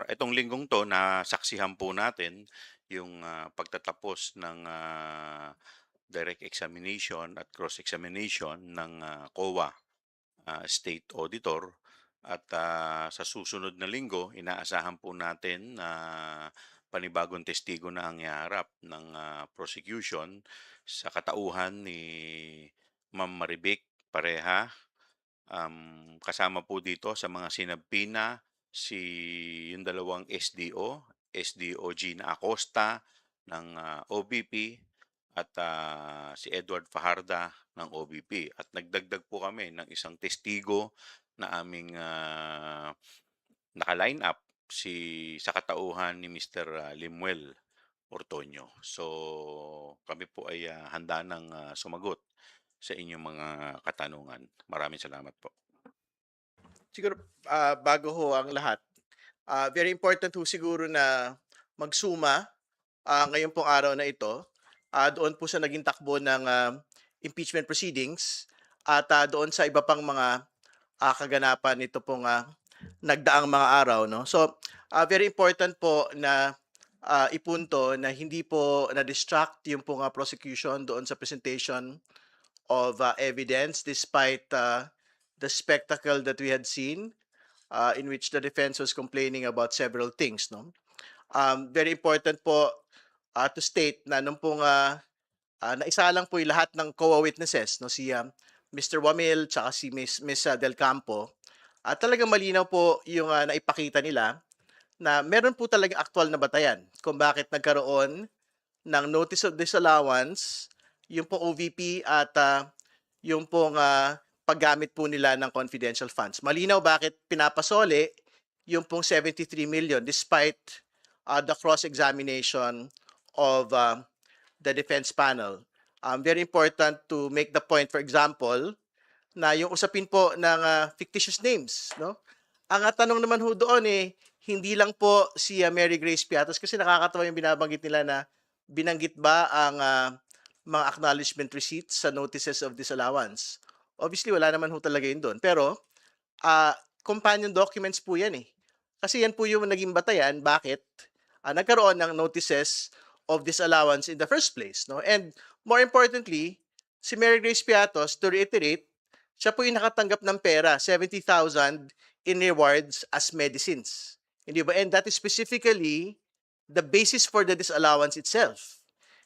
itong linggong 'to nasaksihan po natin yung, pagtatapos ng, direct examination at cross-examination ng, COA, State Auditor. At, sa susunod na linggo inaasahan po natin na panibagong testigo na ang ihaharap ng, prosecution sa katauhan ni Ma'am Marivic Pareja. Kasama po dito sa mga sinabina si yung dalawang SDO Gina Acosta ng, OBP at, si Edward Fajarda ng OBP. At nagdagdag po kami ng isang testigo na aming, naka-line up sa katauhan ni Mr. Limuel Ortuño. So, kami po ay, handa ng, sumagot sa inyong mga katanungan. Maraming salamat po. Siguro, bago ho ang lahat, very important ho siguro na magsuma, ngayon pong araw na ito, doon po sa naging takbo ng, impeachment proceedings at, doon sa iba pang mga, kaganapan nito pong, nagdaang mga araw 'no. So, very important po na, ipunto na hindi po na-distract yung pong, prosecution doon sa presentation of, evidence despite, the spectacle that we had seen, in which the defense was complaining about several things, no? Very important po, to state na nung pong, naisalang po yung lahat ng COA witnesses, no, si, Mr. Wamil tsaka si Miss Del Campo, at talagang malinaw po yung, naipakita nila na meron po talagang aktual na batayan kung bakit nagkaroon ng notice of disallowance yung pong OVP at, yung pong, paggamit po nila ng confidential funds. Malinaw bakit pinapasoli yung pong 73 million despite, the cross-examination of, the defense panel. Very important to make the point, for example, na yung usapin po ng, fictitious names, no? Ang, tanong naman ho doon, eh, hindi lang po si, Mary Grace Piatos kasi nakakatawa yung binabanggit nila na binanggit ba ang, mga acknowledgement receipts sa notices of disallowance. Obviously, wala naman ho talaga yun doon. Pero, companion documents po yan, eh. Kasi yan po yung naging batayan bakit, nagkaroon ng notices of disallowance in the first place, no? And more importantly, si Mary Grace Piatos, to reiterate, siya po yung nakatanggap ng pera, 70,000 in rewards as medicines. Hindi ba? And that is specifically the basis for the disallowance itself.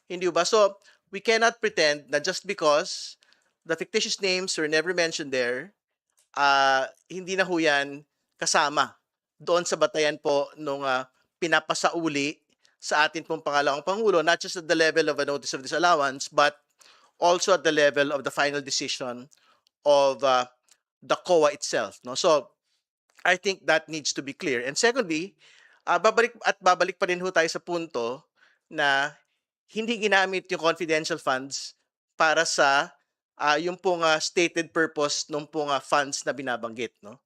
Hindi ba? So, we cannot pretend na just because the fictitious names were never mentioned there, hindi na ho yan kasama doon sa batayan po nung, pinapasauli sa atin pong pangalawang Pangulo, not just at the level of a notice of disallowance, but also at the level of the final decision of, the COA itself, no? So, I think that needs to be clear. And secondly, babalik pa rin ho tayo sa punto na hindi ginamit yung confidential funds para sa, yung pong, stated purpose nung pong, funds na binabanggit, no?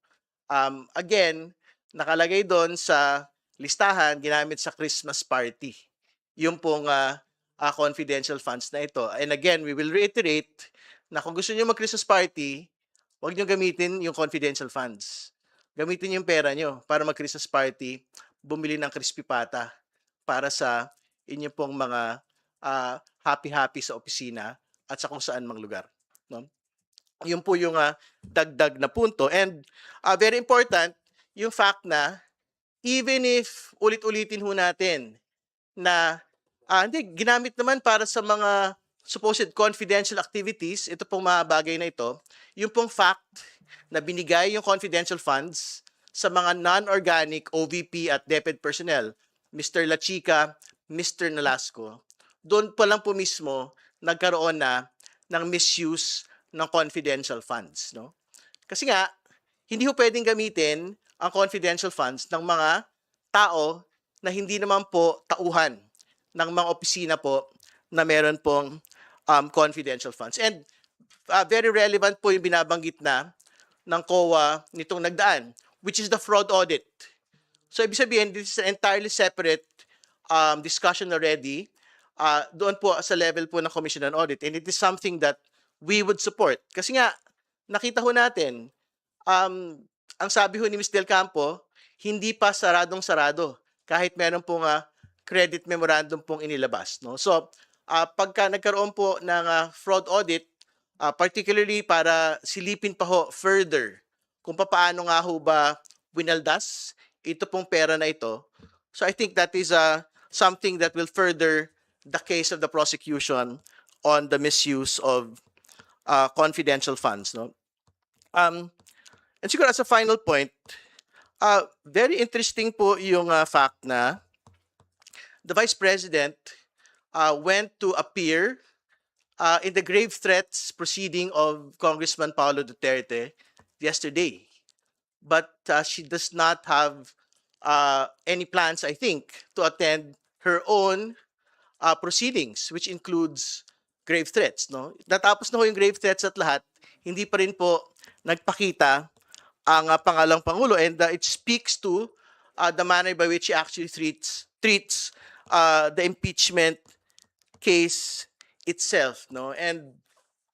Again, nakalagay doon sa listahan, ginamit sa Christmas party yung pong, confidential funds na ito. And again, we will reiterate na kung gusto niyo mag-Christmas party, huwag niyo gamitin yung confidential funds. Gamitin yung pera niyo para mag-Christmas party, bumili ng crispy pata para sa inyo pong mga, happy-happy sa opisina at sa kung saan mang lugar, no? Yun po yung, dagdag na punto. And, very important, yung fact na even if ulit-ulitin ho natin na, hindi, ginamit naman para sa mga supposed confidential activities, ito pong mga bagay na ito, yung pong fact na binigay yung confidential funds sa mga non-organic OVP at DepEd personnel, Mr. Lachica, Mr. Nolasco, doon pa lang po mismo nagkaroon na ng misuse ng confidential funds, no? Kasi nga, hindi ho pwedeng gamitin ang confidential funds ng mga tao na hindi naman po tauhan ng mga opisina po na meron pong, confidential funds. And, very relevant po yung binabanggit na ng COA nitong nagdaan, which is the fraud audit. So, ibig sabihin, this is an entirely separate, discussion already, doon po sa level po ng Commission on Audit. And it is something that we would support. Kasi nga, nakita ho natin, ang sabi ho ni Ms. Del Campo, hindi pa saradong-sarado kahit meron pong credit memorandum pong inilabas. No? So, pagka nagkaroon po ng fraud audit, particularly para silipin pa ho further kung paano nga ho ba winaldas ito pong pera na ito. So I think that is something that will further the case of the prosecution on the misuse of confidential funds. No? And siguro as a final point, very interesting po yung fact na the Vice President went to appear in the grave threats proceeding of Congressman Paulo Duterte yesterday. But she does not have any plans, I think, to attend her own proceedings, which includes grave threats. No? Natapos na ho yung grave threats at lahat, hindi pa rin po nagpakita ang pangalang Pangulo, and it speaks to the manner by which he actually treats the impeachment case itself. No? And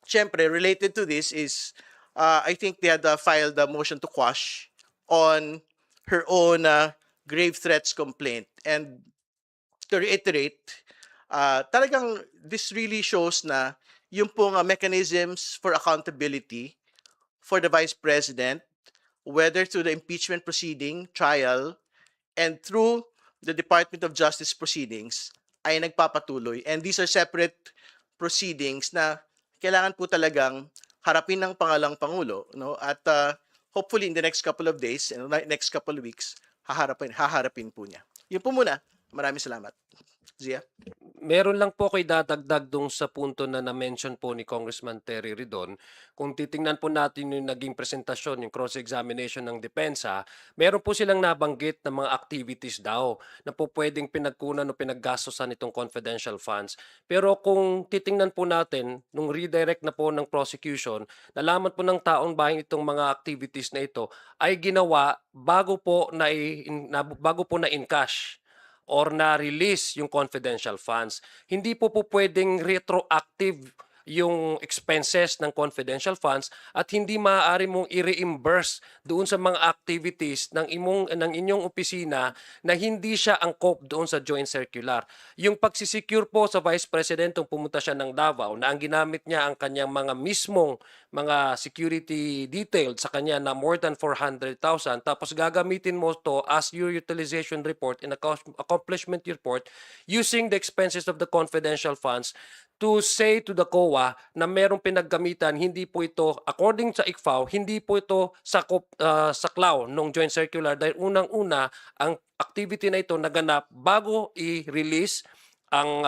syempre, related to this is, I think they had filed a motion to quash on her own grave threats complaint. And to reiterate, talagang this really shows na yung pong mechanisms for accountability for the Vice President, whether through the impeachment proceeding, trial, and through the Department of Justice proceedings, ay nagpapatuloy. And these are separate proceedings na kailangan po talagang harapin ng pangalang Pangulo. No? At hopefully in the next couple of days, and next couple of weeks, haharapin po niya. Yun po muna. Maraming salamat. Zia? Meron lang po ako'y dadagdag dun sa punto na na-mention po ni Congressman Terry Ridon. Kung titingnan po natin yung naging presentasyon, yung cross-examination ng depensa, meron po silang nabanggit na mga activities daw na po pwedeng pinagkunan o pinaggastosan itong confidential funds. Pero kung titingnan po natin, nung redirect na po ng prosecution, nalaman po ng taong bayan itong mga activities na ito ay ginawa bago po na in cash or na-release yung confidential funds. Hindi po pwedeng retroactive yung expenses ng confidential funds at hindi maaari mong i-reimburse doon sa mga activities ng inyong opisina na hindi siya angkop doon sa joint circular. Yung pagsisecure po sa Vice President kung pumunta siya ng Davao na ang ginamit niya ang kanyang mga mismong mga security detailed sa kanya na more than 400,000 tapos gagamitin mo to as your utilization report and accomplishment report using the expenses of the confidential funds to say to the COA na merong pinaggamitan, hindi po ito, according sa ICFAO, hindi po ito saklaw ng joint circular dahil unang-una, ang activity na ito naganap bago i-release ang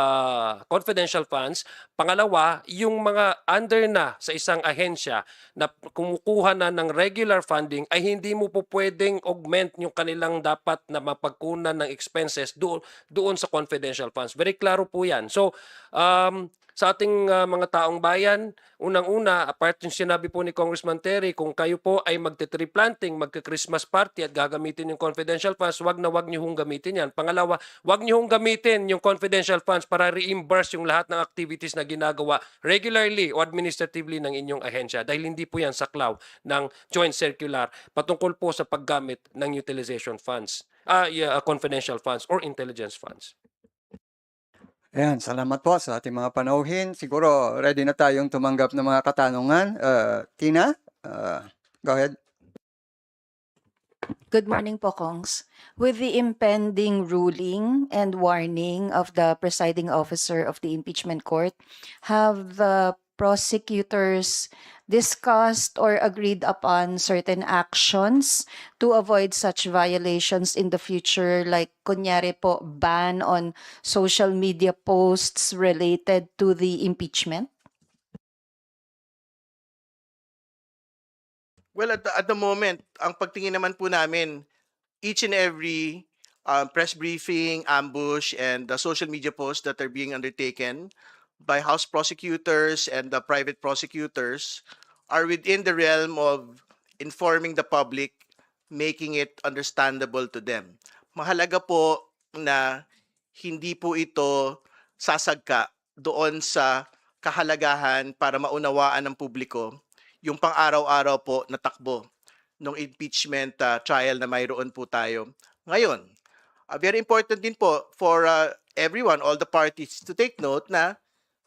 confidential funds. Pangalawa, yung mga under na sa isang ahensya na kumukuha na ng regular funding ay hindi mo po pwedeng augment yung kanilang dapat na mapagkunan ng expenses doon sa confidential funds. Very klaro po yan. So, sa ating mga taong bayan, unang-una, apart yung sinabi po ni Congressman Terry, kung kayo po ay magte-tree planting, magka-Christmas party at gagamitin yung confidential funds, wag niyo hong gamitin yan. Pangalawa, wag niyo hong gamitin yung confidential funds para reimburse yung lahat ng activities na ginagawa regularly o administratively ng inyong ahensya dahil hindi po yan saklaw ng joint circular patungkol po sa paggamit ng utilization funds, confidential funds or intelligence funds. Ayan, salamat po sa ating mga panauhin. Siguro ready na tayong tumanggap ng mga katanungan. Tina, go ahead. Good morning po, Kongs. With the impending ruling and warning of the presiding officer of the impeachment court, have the prosecutors discussed or agreed upon certain actions to avoid such violations in the future, like kunyari po ban on social media posts related to the impeachment? Well, at the moment, ang pagtingin naman po namin, each and every press briefing, ambush, and the social media posts that are being undertaken by House prosecutors and the private prosecutors are within the realm of informing the public, making it understandable to them. Mahalaga po na hindi po ito sasagka doon sa kahalagahan para maunawaan ng publiko yung pang-araw-araw po na takbo ng impeachment trial na mayroon po tayo ngayon. Very important din po for everyone, all the parties to take note na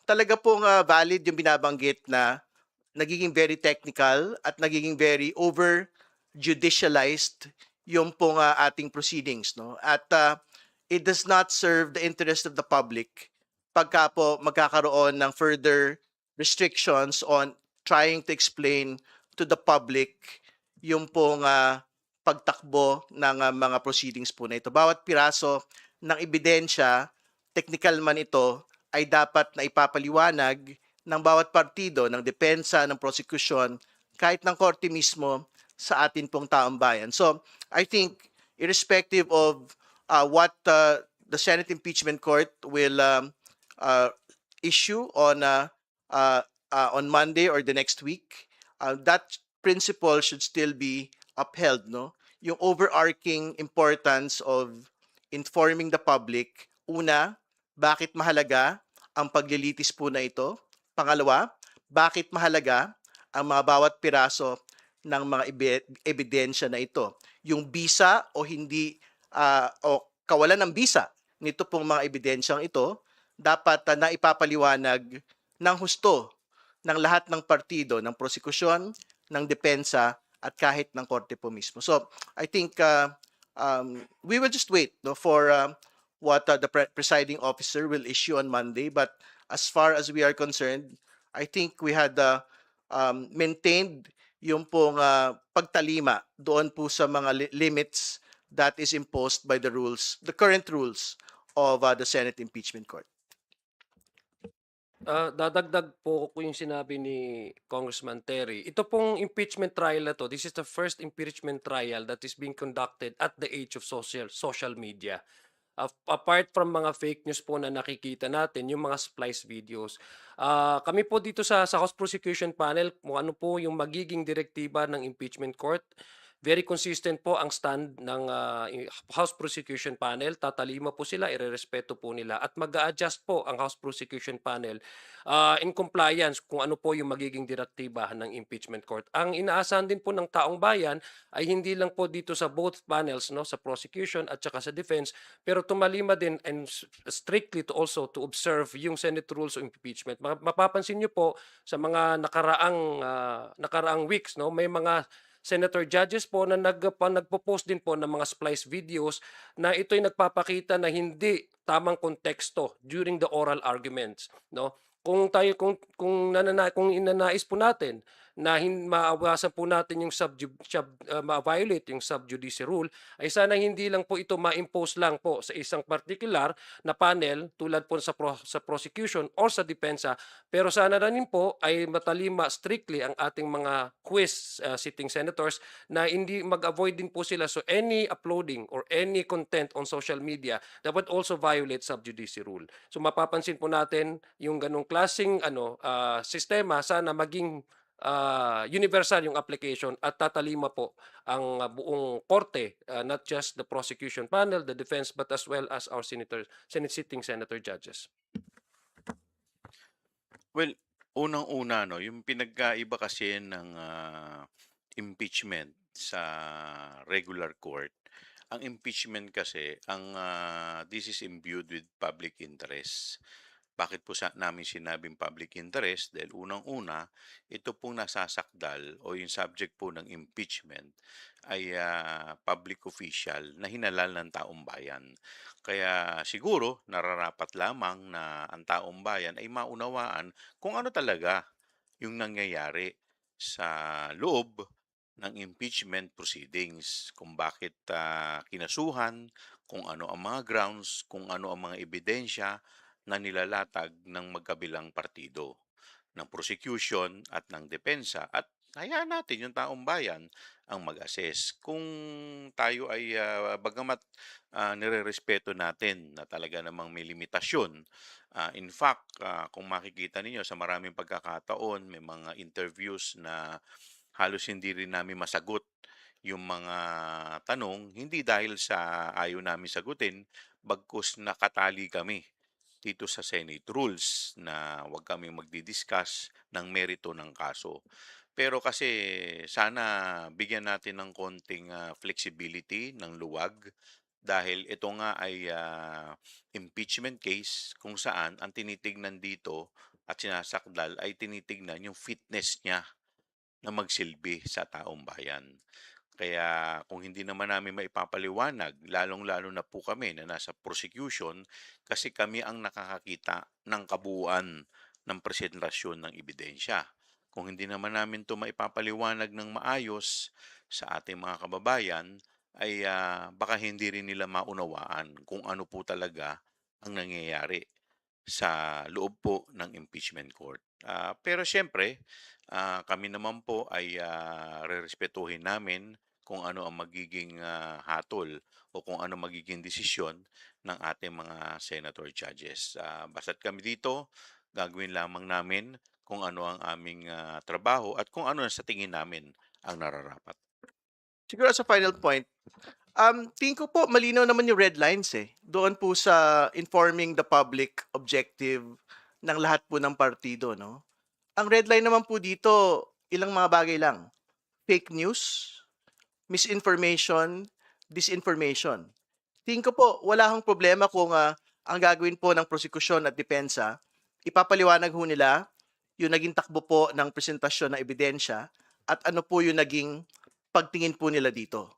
talaga pong valid yung binabanggit na nagiging very technical at nagiging very over judicialized yung pong ating proceedings, no? At it does not serve the interest of the public pagka po magkakaroon ng further restrictions on trying to explain to the public yung pong pagtakbo ng mga proceedings po na ito. Bawat piraso ng ebidensya, technical man ito, ay dapat na ipapaliwanag ng bawat partido, ng depensa, ng prosecution, kahit ng korte mismo sa atin pong taong bayan. So, I think, irrespective of what the Senate Impeachment Court will uh, issue on Monday or the next week, that principle should still be upheld, no? Yung overarching importance of informing the public, una, bakit mahalaga ang paglilitis po na ito? Pangalawa, bakit mahalaga ang mga bawat piraso ng mga ebidensya na ito? Yung bisa o hindi o kawalan ng bisa nito pong mga ebidensyang ito dapat na ipapaliwanag ng husto ng lahat ng partido, ng prosekusyon, ng depensa at kahit ng korte po mismo. So, I think we will just wait, no, for what the presiding officer will issue on Monday. But as far as we are concerned, I think we had maintained yung pong pagtalima doon po sa mga limits that is imposed by the rules, the current rules of the Senate Impeachment Court. Dadagdag po ko yung sinabi ni Congressman Terry. Ito pong impeachment trial na to, this is the first impeachment trial that is being conducted at the age of social media. Apart from mga fake news po na nakikita natin, yung mga splice videos. Kami po dito sa House Prosecution Panel, kung ano po yung magiging direktiba ng impeachment court, very consistent po ang stand ng House Prosecution Panel. Tatalima po sila, irerespeto po nila at mag-a-adjust po ang House Prosecution Panel in compliance kung ano po yung magiging direktiba ng impeachment court. Ang inaasahan din po ng taong bayan ay hindi lang po dito sa both panels, no, sa prosecution at saka sa defense, pero tumalima din and strictly to also to observe yung Senate rules of impeachment. Mapapansin niyo po sa mga nakaraang weeks, no, may mga senator judges po na nagpo-post din po ng mga splice videos na ito'y nagpapakita na hindi tamang konteksto during the oral arguments, no? Kung inanais po natin na maawasan po natin yung ma-violate yung sub judice rule, ay sana hindi lang po ito ma-impose lang po sa isang particular na panel tulad po sa prosecution or sa depensa, pero sana rin po ay matalima strictly ang ating mga quiz sitting senators na hindi mag-avoid din po sila. So any uploading or any content on social media that would also violate sub judice rule. So mapapansin po natin yung ganong klaseng sistema sana maging universal yung application at tatalima po ang buong korte, not just the prosecution panel, the defense, but as well as our Senate sitting senator judges. Well, unang-una, no, yung pinagkaiba kasi ng impeachment sa regular court, ang impeachment kasi, this is imbued with public interest. Bakit po namin sinabing public interest? Dahil unang-una, ito pong nasasakdal o yung subject po ng impeachment ay public official na hinalal ng taong bayan. Kaya siguro nararapat lamang na ang taong bayan ay maunawaan kung ano talaga yung nangyayari sa loob ng impeachment proceedings, kung bakit kinasuhan, kung ano ang mga grounds, kung ano ang mga ebidensya na nilalatag ng magkabilang partido, ng prosecution at ng depensa. At hayaan natin yung taong bayan ang mag-assess. Kung tayo ay bagamat nirerespeto natin na talaga namang may limitasyon. In fact, kung makikita ninyo sa maraming pagkakataon, may mga interviews na halos hindi rin namin masagot yung mga tanong, hindi dahil sa ayaw namin sagutin, bagkus nakatali kami dito sa Senate rules na huwag kaming magdi-discuss ng merito ng kaso. Pero kasi sana bigyan natin ng konting flexibility, ng luwag, dahil ito nga ay impeachment case kung saan ang tinitignan dito at sinasakdal ay tinitignan yung fitness niya na magsilbi sa taong bayan. Kaya kung hindi naman namin maipapaliwanag, lalong-lalo na po kami na nasa prosecution, kasi kami ang nakakakita ng kabuuan ng presentasyon ng ebidensya. Kung hindi naman namin ito maipapaliwanag ng maayos sa ating mga kababayan, ay baka hindi rin nila maunawaan kung ano po talaga ang nangyayari sa loob po ng impeachment court. Pero siyempre, kami naman po ay rerespetuhin namin kung ano ang magiging hatol o kung ano magiging desisyon ng ating mga senator judges. Basta't kami dito, gagawin lamang namin kung ano ang aming trabaho at kung ano sa tingin namin ang nararapat. Siguro as a final point, tingin ko po malinaw naman yung red lines eh. Doon po sa informing the public objective ng lahat po ng partido, no? Ang red line naman po dito, ilang mga bagay lang. Fake news, misinformation, disinformation. Tingin ko po, wala hong problema kung ang gagawin po ng prosekusyon at depensa, ipapaliwanag ho nila yung naging takbo po ng presentasyon ng ebidensya at ano po yung naging pagtingin po nila dito.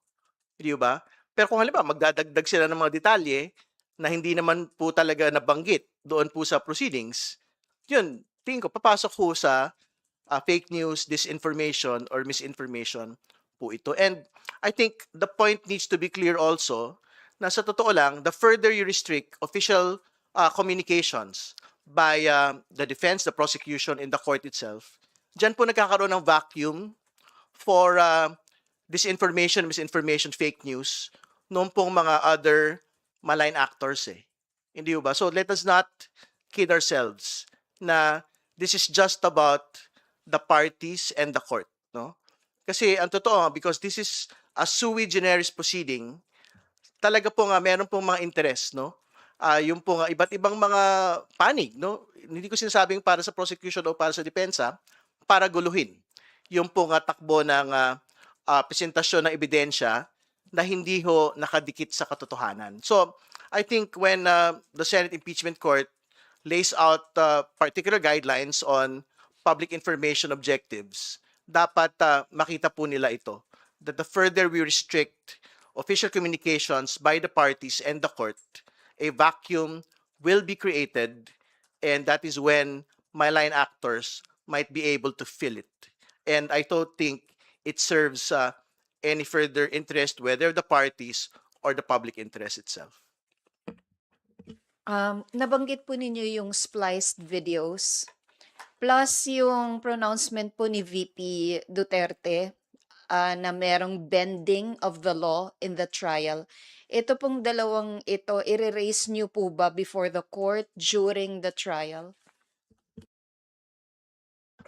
Di ba? Pero kung halimbawa magdadagdag sila ng mga detalye na hindi naman po talaga nabanggit doon po sa proceedings, yun, tingin ko papasok ho sa fake news, disinformation, or misinformation po ito. And I think the point needs to be clear also na sa totoo lang, the further you restrict official communications by the defense, the prosecution, and the court itself, dyan po nagkakaroon ng vacuum for disinformation, misinformation, fake news noong pong mga other malign actors eh. Hindi ba? So let us not kid ourselves na this is just about the parties and the court, no? Kasi ang totoo, because this is a sui generis proceeding, talaga po nga meron pong mga interest, no? Yung po nga iba't ibang mga panig, no? Hindi ko sinasabing para sa prosecution o para sa depensa, para guluhin yung po nga takbo ng presentasyon ng ebidensya na hindi ho nakadikit sa katotohanan. So, I think when the Senate Impeachment Court lays out particular guidelines on public information objectives, dapat makita po nila ito. That the further we restrict official communications by the parties and the court, a vacuum will be created, and that is when malign actors might be able to fill it. And I don't think it serves any further interest, whether the parties or the public interest itself. Nabanggit po ninyo yung spliced videos plus yung pronouncement po ni VP Duterte na merong bending of the law in the trial. Ito pong dalawang ito, i-raise niyo po ba before the court during the trial?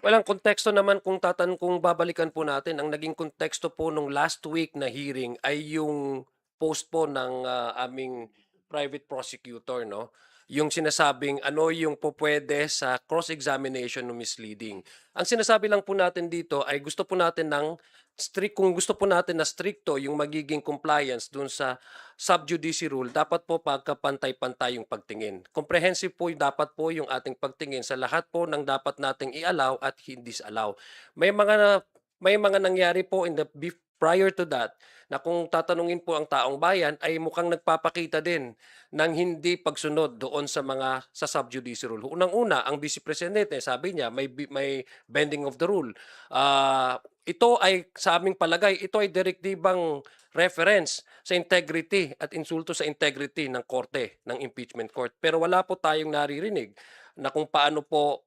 Walang konteksto naman kung babalikan po natin, ang naging konteksto po nung last week na hearing ay yung post po ng aming private prosecutor, no? Yung sinasabing ano yung pupwede sa cross-examination ng misleading. Ang sinasabi lang po natin dito ay gusto po natin ng kung gusto po natin na stricto yung magiging compliance dun sa sub judice rule, dapat po pagkapantay-pantay yung pagtingin. Comprehensive po dapat po yung ating pagtingin sa lahat po ng dapat nating i-allow at hindi allow. May mga nangyari po prior to that na kung tatanungin po ang taong bayan ay mukhang nagpapakita din ng hindi pagsunod doon sa mga sa sub judice rule. Unang-una, ang Vice Presidente, sabi niya may bending of the rule. Ito ay sa aming palagay, ito ay direktibang reference sa integrity at insulto sa integrity ng korte, ng impeachment court. Pero wala po tayong naririnig na kung paano po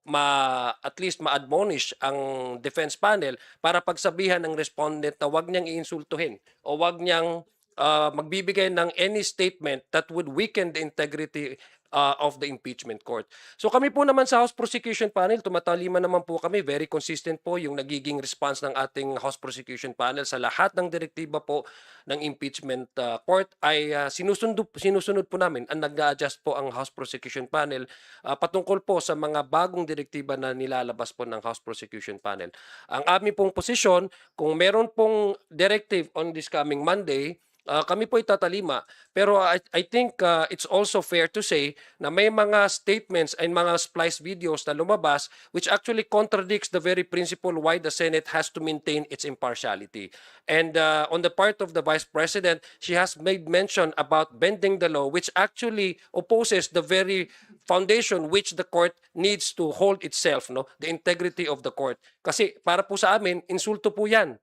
at least ma-admonish ang defense panel para pagsabihan ng respondent na wag niyang iinsultuhin o wag niyang magbibigay ng any statement that would weaken the integrity of the impeachment court. So kami po naman sa House Prosecution Panel, tumatalima naman po kami, very consistent po yung nagiging response ng ating House Prosecution Panel sa lahat ng direktiba po ng impeachment court ay sinusunod po namin, nag-a-adjust po ang House Prosecution Panel patungkol po sa mga bagong direktiba na nilalabas po ng House Prosecution Panel. Ang aming pong posisyon, kung meron pong directive on this coming Monday, kami po itatalima. Pero I think it's also fair to say na may mga statements and mga spliced videos na lumabas which actually contradicts the very principle why the Senate has to maintain its impartiality. And on the part of the Vice President, she has made mention about bending the law, which actually opposes the very foundation which the court needs to hold itself, no, the integrity of the court. Kasi para po sa amin, insulto po yan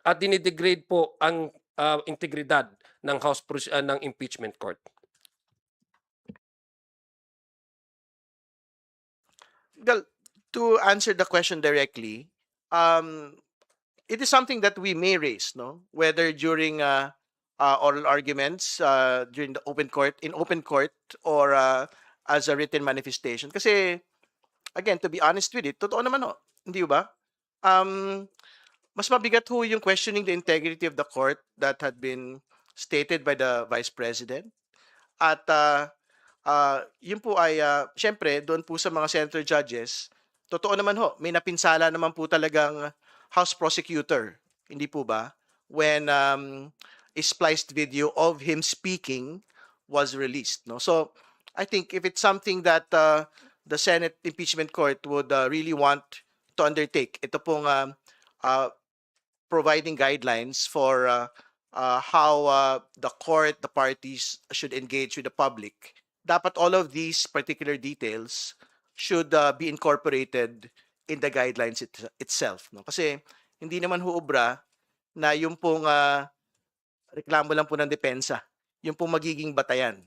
at dinidegrade po ang integridad ng ng impeachment court. Well, to answer the question directly, it is something that we may raise, no? Whether during oral arguments, during the in open court, or as a written manifestation. Kasi, again, to be honest with it, totoo naman ho, hindi ba? Mas mabigat ho yung questioning the integrity of the court that had been stated by the Vice President. At yun po ay, syempre, doon po sa mga senator judges, totoo naman ho, may napinsala naman po talagang House Prosecutor, hindi po ba? When a spliced video of him speaking was released. No? So, I think if it's something that the Senate Impeachment Court would really want to undertake, ito pong providing guidelines for how the court, the parties should engage with the public. Dapat all of these particular details should be incorporated in the guidelines itself. No? Kasi hindi naman huubra na yung pong reklamo lang po ng depensa, yung pong magiging batayan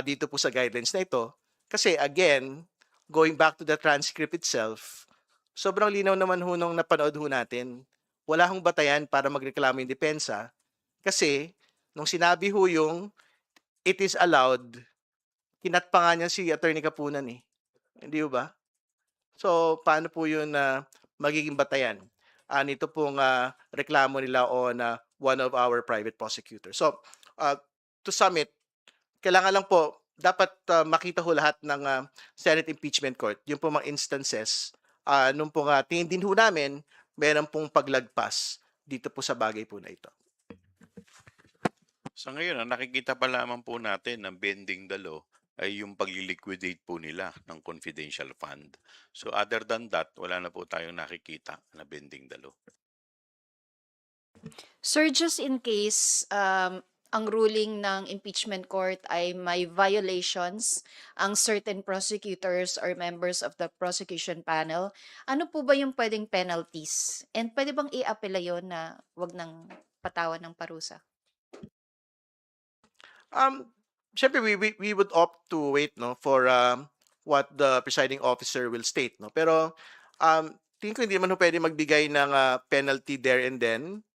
dito po sa guidelines na ito. Kasi again, going back to the transcript itself, sobrang linaw naman ho nung napanood ho natin. Wala hong batayan para magreklamo yung depensa kasi nung sinabi ho yung it is allowed, kinat pa nga niya si Attorney Kapunan eh. Hindi ba? So, paano po yun magiging batayan nito pong reklamo nila on one of our private prosecutors. So, to sum it, kailangan lang po, dapat makita ho lahat ng Senate Impeachment Court, yung po mga instances, nung pong tingin din ho namin, meron pong paglagpas dito po sa bagay po na ito. Sa ngayon, ang nakikita pa lamang po natin ng bending the law ay yung pagliliquidate po nila ng confidential fund. So other than that, wala na po tayong nakikita na bending the law. Sir, just in case ang ruling ng impeachment court ay may violations ang certain prosecutors or members of the prosecution panel, ano po ba yung pwedeng penalties? And pwede bang i-apela yun na wag nang patawan ng parusa? Syempre, we would opt to wait no for what the presiding officer will state. No? Pero tingin ko hindi naman ho pwede magbigay ng penalty there and then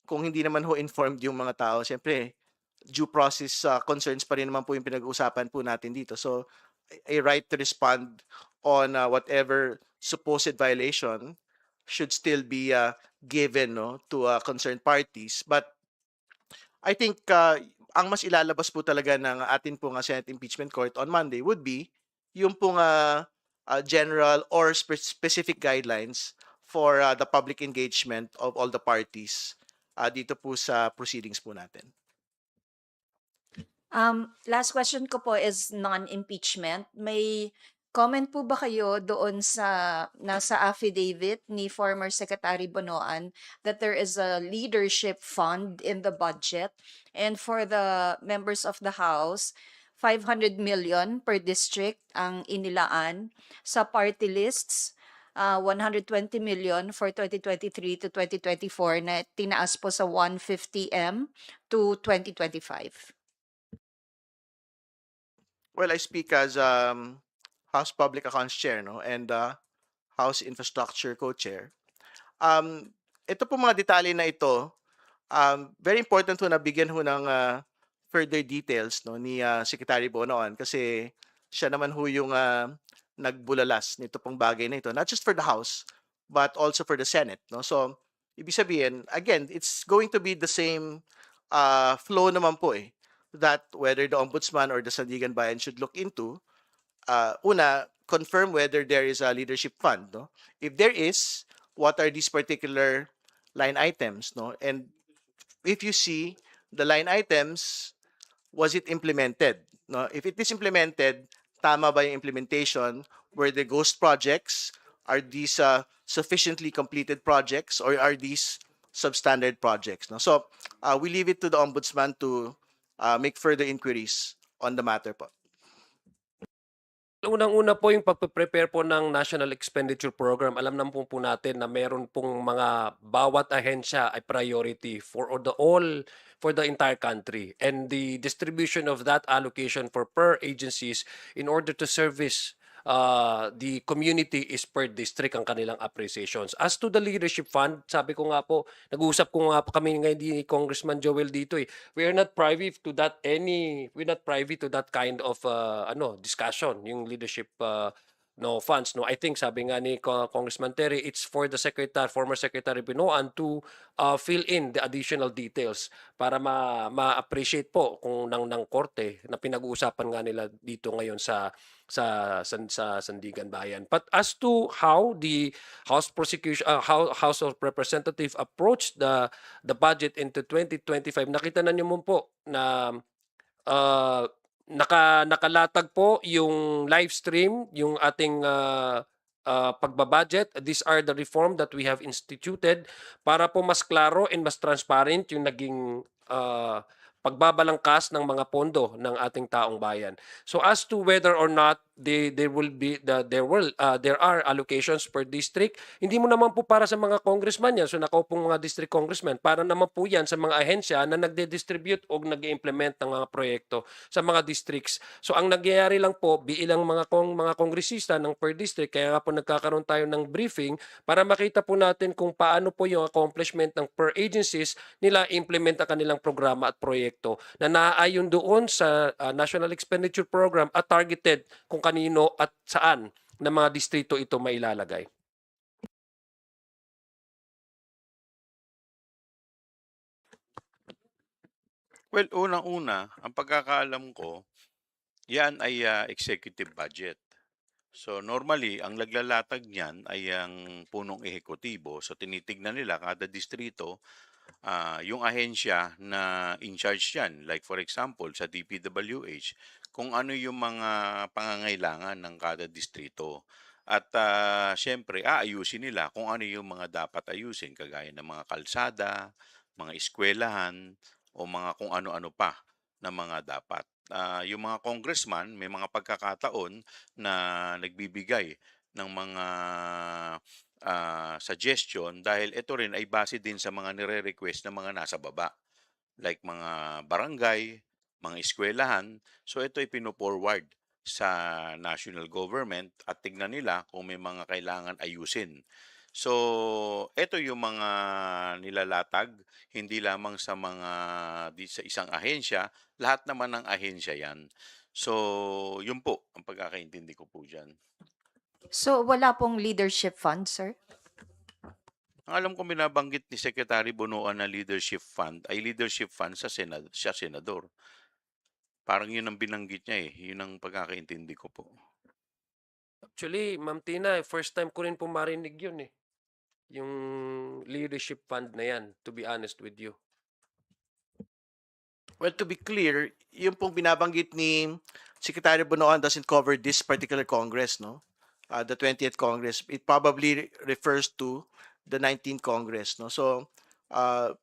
kung hindi naman ho informed yung mga tao. Syempre, due process concerns pa rin naman po yung pinag-uusapan po natin dito. So, a right to respond on whatever supposed violation should still be given no, to concerned parties. But I think ang mas ilalabas po talaga ng atin pong Senate Impeachment Court on Monday would be yung pong general or specific guidelines for the public engagement of all the parties dito po sa proceedings po natin. Last question ko po is non-impeachment. May comment po ba kayo doon sa nasa affidavit ni former Secretary Bonoan that there is a leadership fund in the budget, and for the members of the House, 500 million per district ang inilaan sa party lists, 120 million for 2023 to 2024 na tinaas po sa 150M to 2025. Well, I speak as House Public Accounts Chair no, and House Infrastructure Co-Chair. Ito po mga detalye na ito, very important ho na bigyan ho ng further details no ni Secretary Bonoan kasi siya naman ho yung nagbulalas nito pong bagay na ito, not just for the House but also for the Senate, no. So ibig sabihin, again, it's going to be the same flow naman po that whether the Ombudsman or the Sandigan Bayan should look into, una, confirm whether there is a leadership fund, no? If there is, what are these particular line items, no? And if you see the line items, was it implemented, no? If it is implemented, tama ba yung implementation? Were the ghost projects? Are these sufficiently completed projects or are these substandard projects, no? So we leave it to the Ombudsman to make further inquiries on the matter po. Unang-una po yung pagpe-prepare po ng National Expenditure Program. Alam naman po natin na meron pong mga bawat ahensya ay priority for the entire country, and the distribution of that allocation for per agencies in order to service the community is per district ang kanilang appreciations. As to the leadership fund, sabi ko nga po, nag-uusap ko nga po kami ngayon ni Congressman Joel dito we're not privy to that kind of discussion, yung leadership funds. No, I think sabi nga ni Congressman Terry, it's for the former Secretary Binoan to fill in the additional details para ma-appreciate po kung ng korte na pinag-uusapan nga nila dito ngayon sa Sandigan Bayan. But as to how the House of Representatives approached the budget into 2025, nakita na niyo mo po na nakalatag po yung live stream, yung ating pagbabudget. These are the reform that we have instituted para po mas klaro and mas transparent yung naging pagbabalangkas ng mga pondo ng ating taong bayan. So as to whether or not there are allocations per district, hindi mo naman po para sa mga congressman yan. So nakaupong mga district congressman, para naman po yan sa mga ahensya na nagde-distribute o nag-implement ng mga proyekto sa mga districts. So ang nangyayari lang po, bilang mga kongresista ng per district, kaya nga po nagkakaroon tayo ng briefing para makita po natin kung paano po yung accomplishment ng per agencies nila implement ang kanilang programa at proyekto na naaayon doon sa National Expenditure Program at targeted kung kanino at saan na mga distrito ito mailalagay. Well, unang-una, ang pagkakaalam ko, yan ay executive budget. So normally, ang naglalatag niyan ay ang punong ehekutibo. So tinitignan nila kada distrito, yung ahensya na in charge yan. Like for example, sa DPWH, kung ano yung mga pangangailangan ng kada distrito. At syempre, aayusin nila kung ano yung mga dapat ayusin, kagaya ng mga kalsada, mga eskwelahan, o mga kung ano-ano pa na mga dapat. Yung mga congressman, may mga pagkakataon na nagbibigay ng mga suggestion dahil ito rin ay base din sa mga nire-request ng mga nasa baba. Like mga barangay, mga eskwelahan. So ito ay pino-forward sa national government at tignan nila kung may mga kailangan ayusin. So, ito yung mga nilalatag, hindi lamang sa sa isang ahensya, lahat naman ng ahensya yan. So, yun po ang pagkakaintindi ko po dyan. So wala pong leadership fund, sir? Ang alam ko binabanggit ni Secretary Bonoan na leadership fund ay leadership fund siya senador. Parang yun ang binanggit niya Yun ang pagkakaintindi ko po. Actually, Ma'am Tina, first time ko rin po marinig yun yung leadership fund na yan, to be honest with you. Well, to be clear, yung pong binabanggit ni Secretary Bonoan doesn't cover this particular Congress, no? The 20th Congress. It probably refers to the 19th Congress, no? So,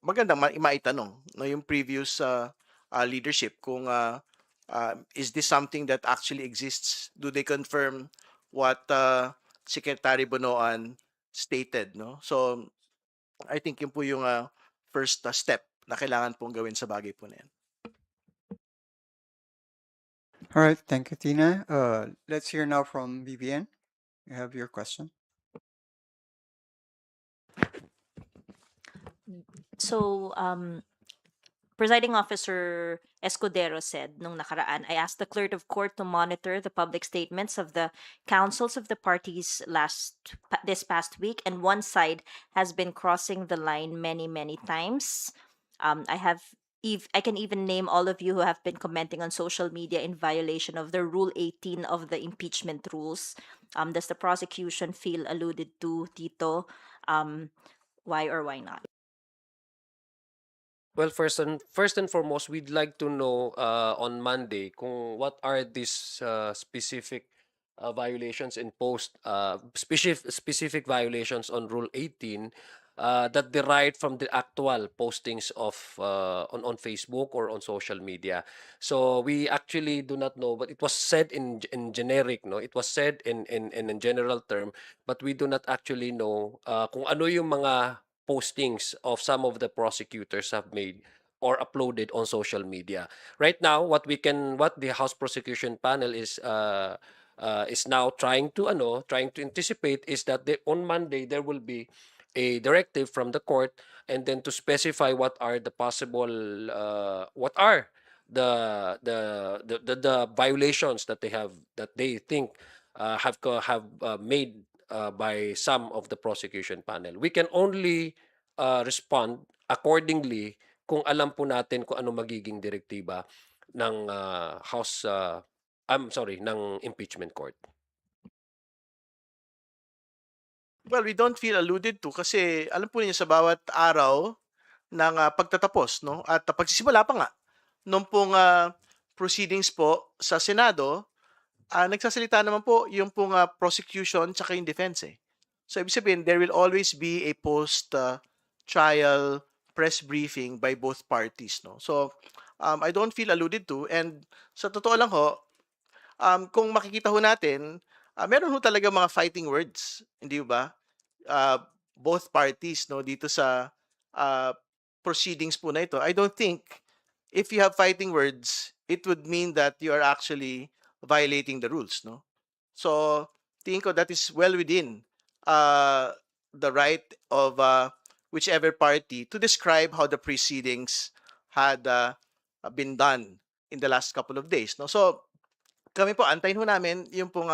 maganda maitanong, no, yung previous leadership kung is this something that actually exists? Do they confirm what Secretary Bonoan stated, no? So, I think yun po yung first step na kailangan pong gawin sa bagay po na yan. All right, thank you, Tina. Let's hear now from Vivian. You have your question. So, Presiding Officer Escudero said nung nakaraan, I asked the clerk of court to monitor the public statements of the counsels of the parties this past week, and one side has been crossing the line many times. I can even name all of you who have been commenting on social media in violation of the Rule 18 of the impeachment rules. Does the prosecution feel alluded to, Tito? Why or why not? Well, first and foremost, we'd like to know on Monday kung what are these specific violations imposed, specific violations on Rule 18 that derived from the actual postings of on Facebook or on social media. So we actually do not know, but it was said in generic, no? It was said in general term, but we do not actually know kung ano yung mga postings of some of the prosecutors have made or uploaded on social media. Right now, what the House Prosecution Panel is now trying to anticipate is that on Monday there will be a directive from the court, and then to specify what are the possible what are the violations that they think have made by some of the prosecution panel. We can only respond accordingly kung alam po natin kung ano magiging direktiba ng ng impeachment court. Well, we don't feel alluded to kasi alam po niyo sa bawat araw ng pagtatapos, no? At pagsisimula pa nga nung pong proceedings po sa Senado, nagsasalita naman po yung pong prosecution tsaka yung defense eh. So ibig sabihin, there will always be a post-trial press briefing by both parties, no? So I don't feel alluded to, and sa totoo lang ho, kung makikita ho natin, meron ho talaga mga fighting words, hindi ba? Both parties, no, dito sa uh, proceedings po na ito. I don't think if you have fighting words, it would mean that you are actually violating the rules, no? So, tingin ko that is well within the right of whichever party to describe how the proceedings had been done in the last couple of days, no? So, kami po, antayin ho namin yung pong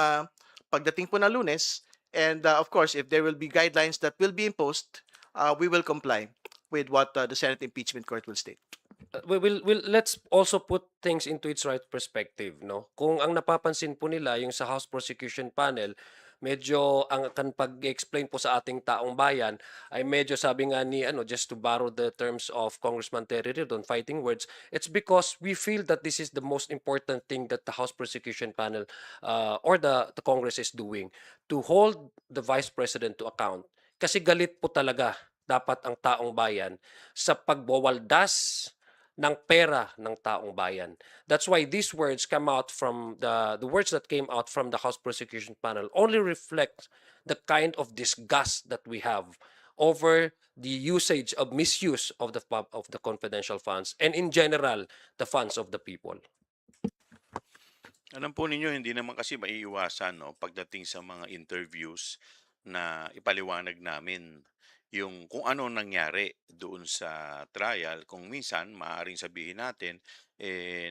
pagdating po ng Lunes, and of course, if there will be guidelines that will be imposed, we will comply with what the Senate Impeachment Court will state. Let's also put things into its right perspective, no? Kung ang napapansin po nila yung sa House Prosecution Panel, medyo ang kan pag-explain po sa ating taong bayan ay medyo sabi nga ni just to borrow the terms of Congressman Terry Ridon, fighting words, it's because we feel that this is the most important thing that the House Prosecution Panel or the Congress is doing, to hold the Vice President to account. Kasi galit po talaga dapat ang taong bayan sa pagbawaldas ng pera ng taong bayan. That's why these words come out from the words that came out from the House Prosecution Panel only reflect the kind of disgust that we have over the misuse of the confidential funds, and in general the funds of the people. Alam po ninyo, hindi naman kasi maiiwasan, no, pagdating sa mga interviews na ipaliwanag namin yung kung ano nangyari doon sa trial. Kung minsan, maaaring sabihin natin,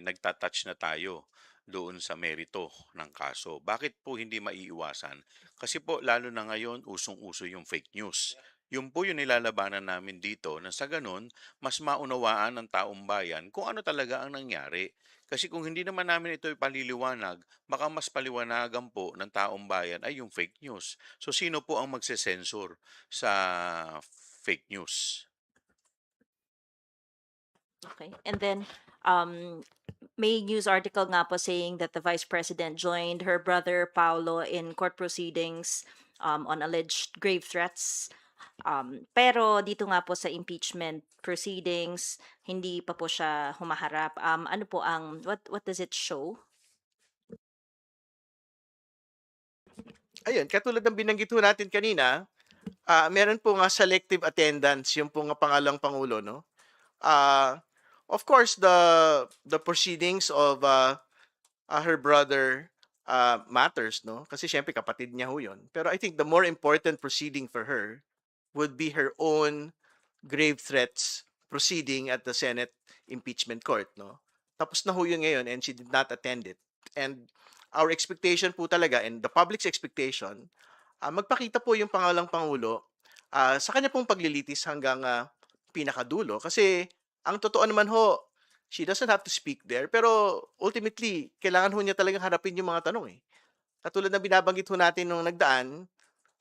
nagtatouch na tayo doon sa merito ng kaso. Bakit po hindi maiiwasan? Kasi po, lalo na ngayon, usong-uso yung fake news. Yun po yung nilalabanan namin dito na sa ganun, mas maunawaan ng taong bayan kung ano talaga ang nangyari. Kasi kung hindi naman namin ito ipaliliwanag, baka mas paliwanagan po ng taong bayan ay yung fake news. So sino po ang magsesensor sa fake news? Okay. And then, may news article nga po saying that the Vice President joined her brother Paulo in court proceedings on alleged grave threats. Pero dito nga po sa impeachment proceedings, hindi pa po siya humaharap. Ano po what does it show? Ayun, katulad ng binanggit ho natin kanina, meron po nga selective attendance yung po nga pangalang Pangulo, no? Of course, the proceedings of her brother matters, no? Kasi syempre kapatid niya ho yun. Pero I think the more important proceeding for her would be her own grave threats proceeding at the Senate impeachment court, no? Tapos na ho yun ngayon and she did not attend it. And our expectation po talaga and the public's expectation, magpakita po yung pangalang Pangulo sa kanya pong paglilitis hanggang pinakadulo. Kasi ang totoo naman ho, she doesn't have to speak there, pero ultimately, kailangan ho niya talagang harapin yung mga tanong eh. Katulad na binabanggit ho natin nung nagdaan,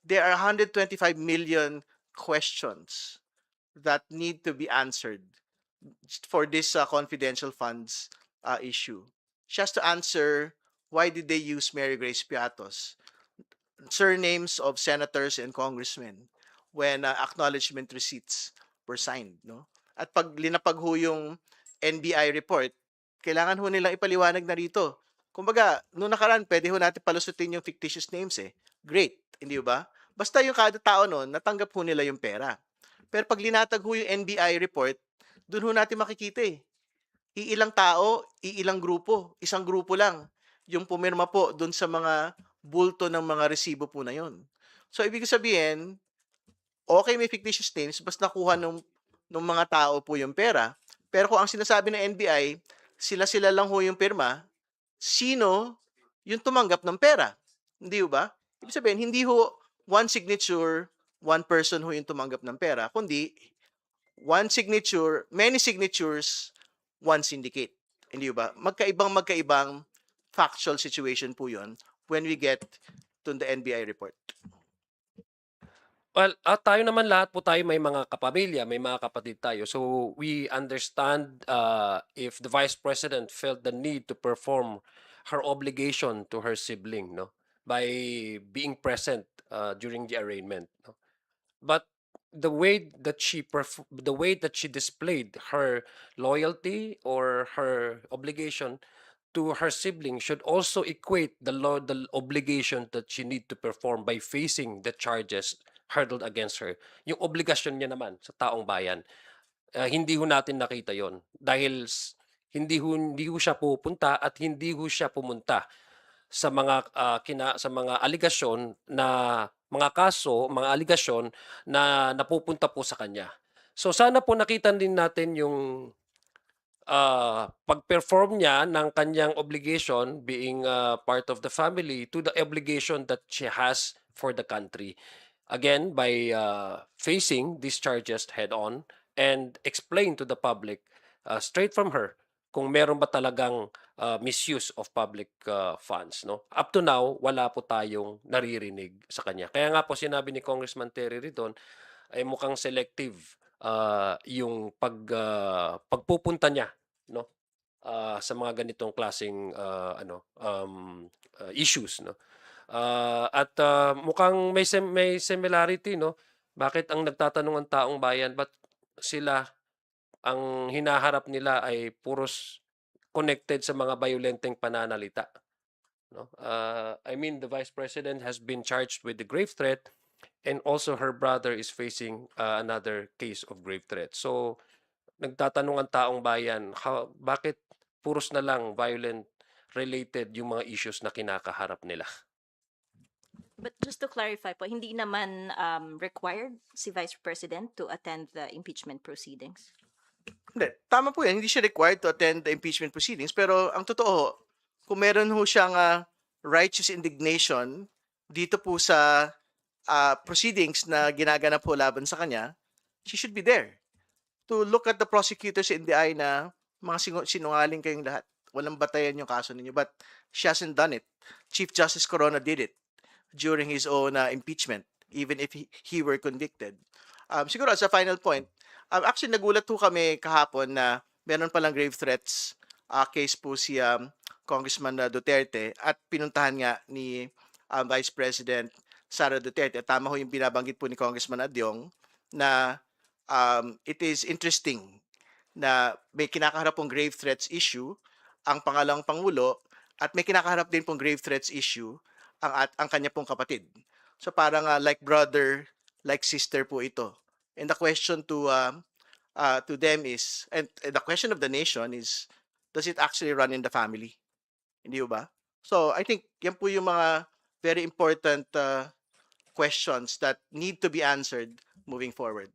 there are 125 million questions that need to be answered for this confidential funds issue. She has to answer why did they use Mary Grace Piatos, surnames of senators and congressmen when acknowledgement receipts were signed, no? At pag linapag ho yung NBI report, kailangan ho nilang ipaliwanag na rito. Kumbaga, noong nakaraan, pwede ho natin palusutin yung fictitious names eh. Great, hindi ba? Basta yung kada tao noon, natanggap ho nila yung pera. Pero pag linatag ho yung NBI report, doon ho natin makikita eh. Iilang tao, iilang grupo, isang grupo lang yung pumirma po doon sa mga bulto ng mga resibo po na yon. So, ibig sabihin, okay may fictitious names, basta nakuha ng mga tao po yung pera. Pero kung ang sinasabi ng NBI, sila-sila lang ho yung pirma, sino yung tumanggap ng pera? Hindi ba? Ibig sabihin, hindi ho one signature, one person ho yung tumanggap ng pera, kundi one signature, many signatures, one syndicate. Hindi ba? Magkaibang factual situation po yun when we get to the NBI report. Well, tayo naman lahat po tayo may mga kapamilya, may mga kapatid tayo. So we understand if the Vice President felt the need to perform her obligation to her sibling, no, by being present during the arraignment, no. But the way that she displayed her loyalty or her obligation to her sibling should also equate the obligation that she need to perform by facing the charges hurled against her. Yung obligasyon niya naman sa taong bayan. Hindi ho natin nakita yon dahil hindi ho siya pupunta at hindi ho siya pumunta sa mga aligasyon na mga kaso, mga aligasyon na napupunta po sa kanya. So sana po nakita din natin yung pag-perform niya ng kanyang obligation being part of the family to the obligation that she has for the country. Again, by facing these charges head-on and explain to the public straight from her kung meron ba talagang misuse of public funds. No? Up to now, wala po tayong naririnig sa kanya. Kaya nga po sinabi ni Congressman Terry Ridon, ay mukhang selective yung pagpupunta niya, no, sa mga ganitong klaseng issues, no. At mukhang may similarity, no. Bakit ang nagtatanong ang taong bayan, ba't sila ang hinaharap nila ay puros connected sa mga violenteng pananalita, no? I mean, the Vice President has been charged with the grave threat, and also her brother is facing another case of grave threat. So, nagtatanong ang taong bayan, bakit puros na lang violent related yung mga issues na kinakaharap nila? But just to clarify po, hindi naman required si Vice President to attend the impeachment proceedings? Hindi, tama po yan. Hindi siya required to attend the impeachment proceedings. Pero ang totoo, kung meron ho siyang righteous indignation dito po sa proceedings na ginaganap po laban sa kanya, she should be there to look at the prosecutors in the eye na mga sinungaling kayong lahat. Walang batayan yung kaso ninyo. But she hasn't done it. Chief Justice Corona did it during his own impeachment, even if he were convicted. Siguro as a final point, actually nagulat po kami kahapon na meron palang grave threats case po si Congressman Duterte at pinuntahan nga ni Vice President Sara Duterte. At tama ho yung binabanggit po ni Congressman Adyong na it is interesting na may kinakaharap pong grave threats issue ang pangalang Pangulo at may kinakaharap din pong grave threats issue ang kanya pong kapatid. So parang like brother, like sister po ito. And the question to them is, and the question of the nation is, does it actually run in the family? Hindi ba? So I think yan po yung mga very important questions that need to be answered moving forward.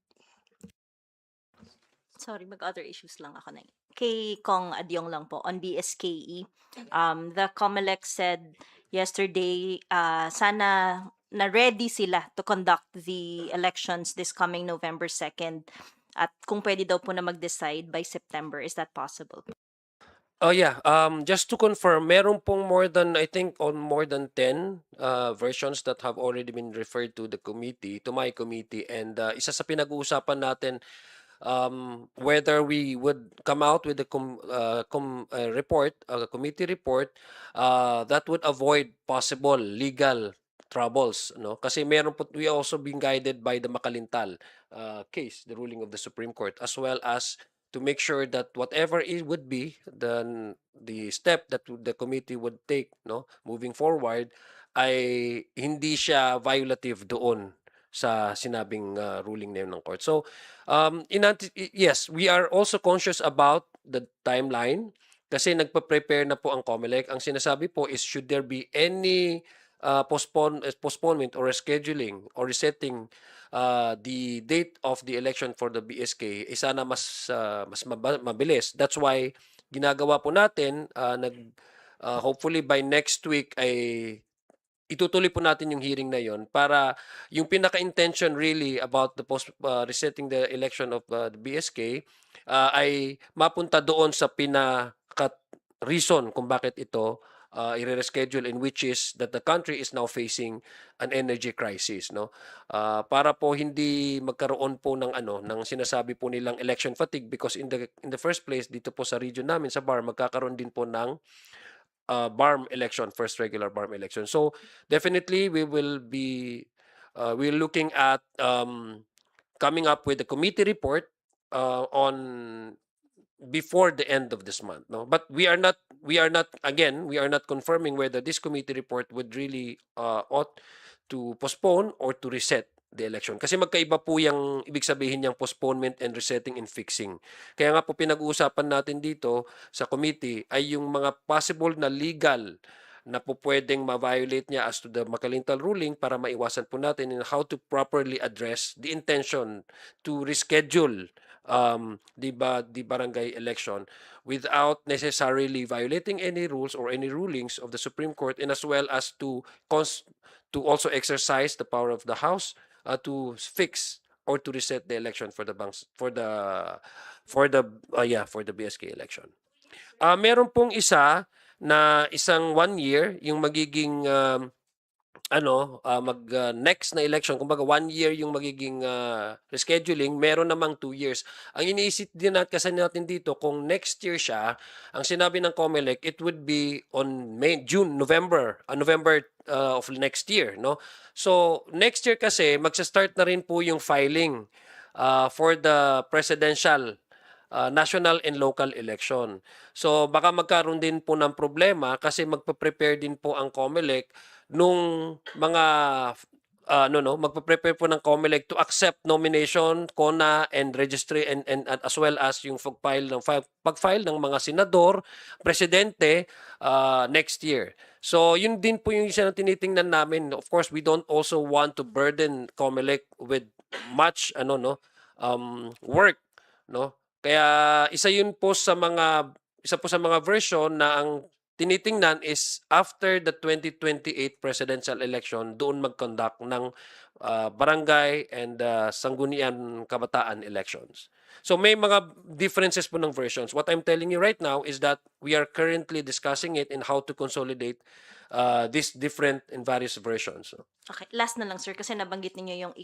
Sorry, mag-other issues lang ako na. Kay Kong Adyong lang po, on BSKE. The COMELEC said yesterday, sana na-ready sila to conduct the elections this coming November 2nd. At kung pwede daw po na mag-decide by September, is that possible? Oh yeah, just to confirm, meron pong I think on more than 10 versions that have already been referred to the committee, to my committee, and isa sa pinag-uusapan natin whether we would come out with a report, a committee report that would avoid possible legal troubles, no? Kasi meron po, we also being guided by the Makalintal case, the ruling of the Supreme Court, as well as to make sure that whatever it would be the step that the committee would take, no, moving forward, ay hindi siya violative doon sa sinabing ruling na yun ng court. So yes, we are also conscious about the timeline kasi nagpa-prepare na po ang COMELEC. Ang sinasabi po is should there be any postponement or rescheduling or resetting the date of the election for the BSK, sana mas mabilis. That's why ginagawa po natin hopefully by next week ay itutuloy po natin yung hearing na yon para yung pinaka-intention really about the resetting the election of the BSK ay mapunta doon sa pinaka-reason kung bakit ito i-reschedule, in which is that the country is now facing an energy crisis, no, para po hindi magkaroon po ng ng sinasabi po nilang election fatigue, because in the first place dito po sa region namin sa BAR magkakaroon din po ng BARM election, first regular BARM election. So definitely we will be we're looking at coming up with a committee report on before the end of this month, no, but we are not confirming whether this committee report would really ought to postpone or to reset the election, kasi magkaiba po yung ibig sabihin niyang postponement and resetting and fixing. Kaya nga po pinag-uusapan natin dito sa committee ay yung mga possible na legal na po pwedeng ma-violate niya as to the Makalintal ruling para maiwasan po natin in how to properly address the intention to reschedule the barangay election without necessarily violating any rules or any rulings of the Supreme Court, and as well as to also exercise the power of the House to fix or to reset the election for the BSK election. Meron pong isang 1 year yung magiging next na election, kumbaga 1 year yung magiging rescheduling, meron namang 2 years. Ang iniisip din natin dito, kung next year siya, ang sinabi ng COMELEC, it would be on November of next year, no? So next year kasi magsa-start na rin po yung filing for the presidential national and local election. So baka magkaroon din po ng problema kasi magpa-prepare din po ang COMELEC nung mga magpa-prepare po ng COMELEC to accept nomination, CONA, and registry, and as well as yung pag-file ng mga senador, presidente next year. So yun din po yung isa na tinitingnan namin. Of course, we don't also want to burden COMELEC with much work, no? Kaya isa po sa mga version na ang tinitingnan is after the 2028 presidential election, doon mag-conduct ng barangay and sanggunian kabataan elections. So may mga differences po ng versions. What I'm telling you right now is that we are currently discussing it in how to consolidate these different and various versions. Okay, last na lang sir, kasi nabanggit niyo yung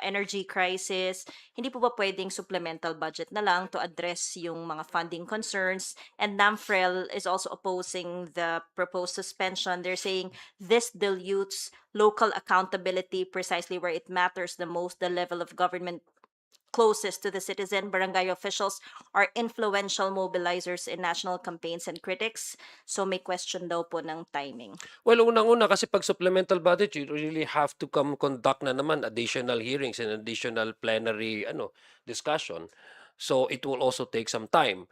energy crisis. Hindi po ba pwedeng supplemental budget na lang to address yung mga funding concerns? And NAMFREL is also opposing the proposed suspension. They're saying this dilutes local accountability precisely where it matters the most, the level of government closest to the citizen. Barangay officials are influential mobilizers in national campaigns and critics. So may question daw po ng timing. Well, unang-una kasi pag supplemental budget, you really have to conduct na naman additional hearings and additional plenary discussion. So it will also take some time.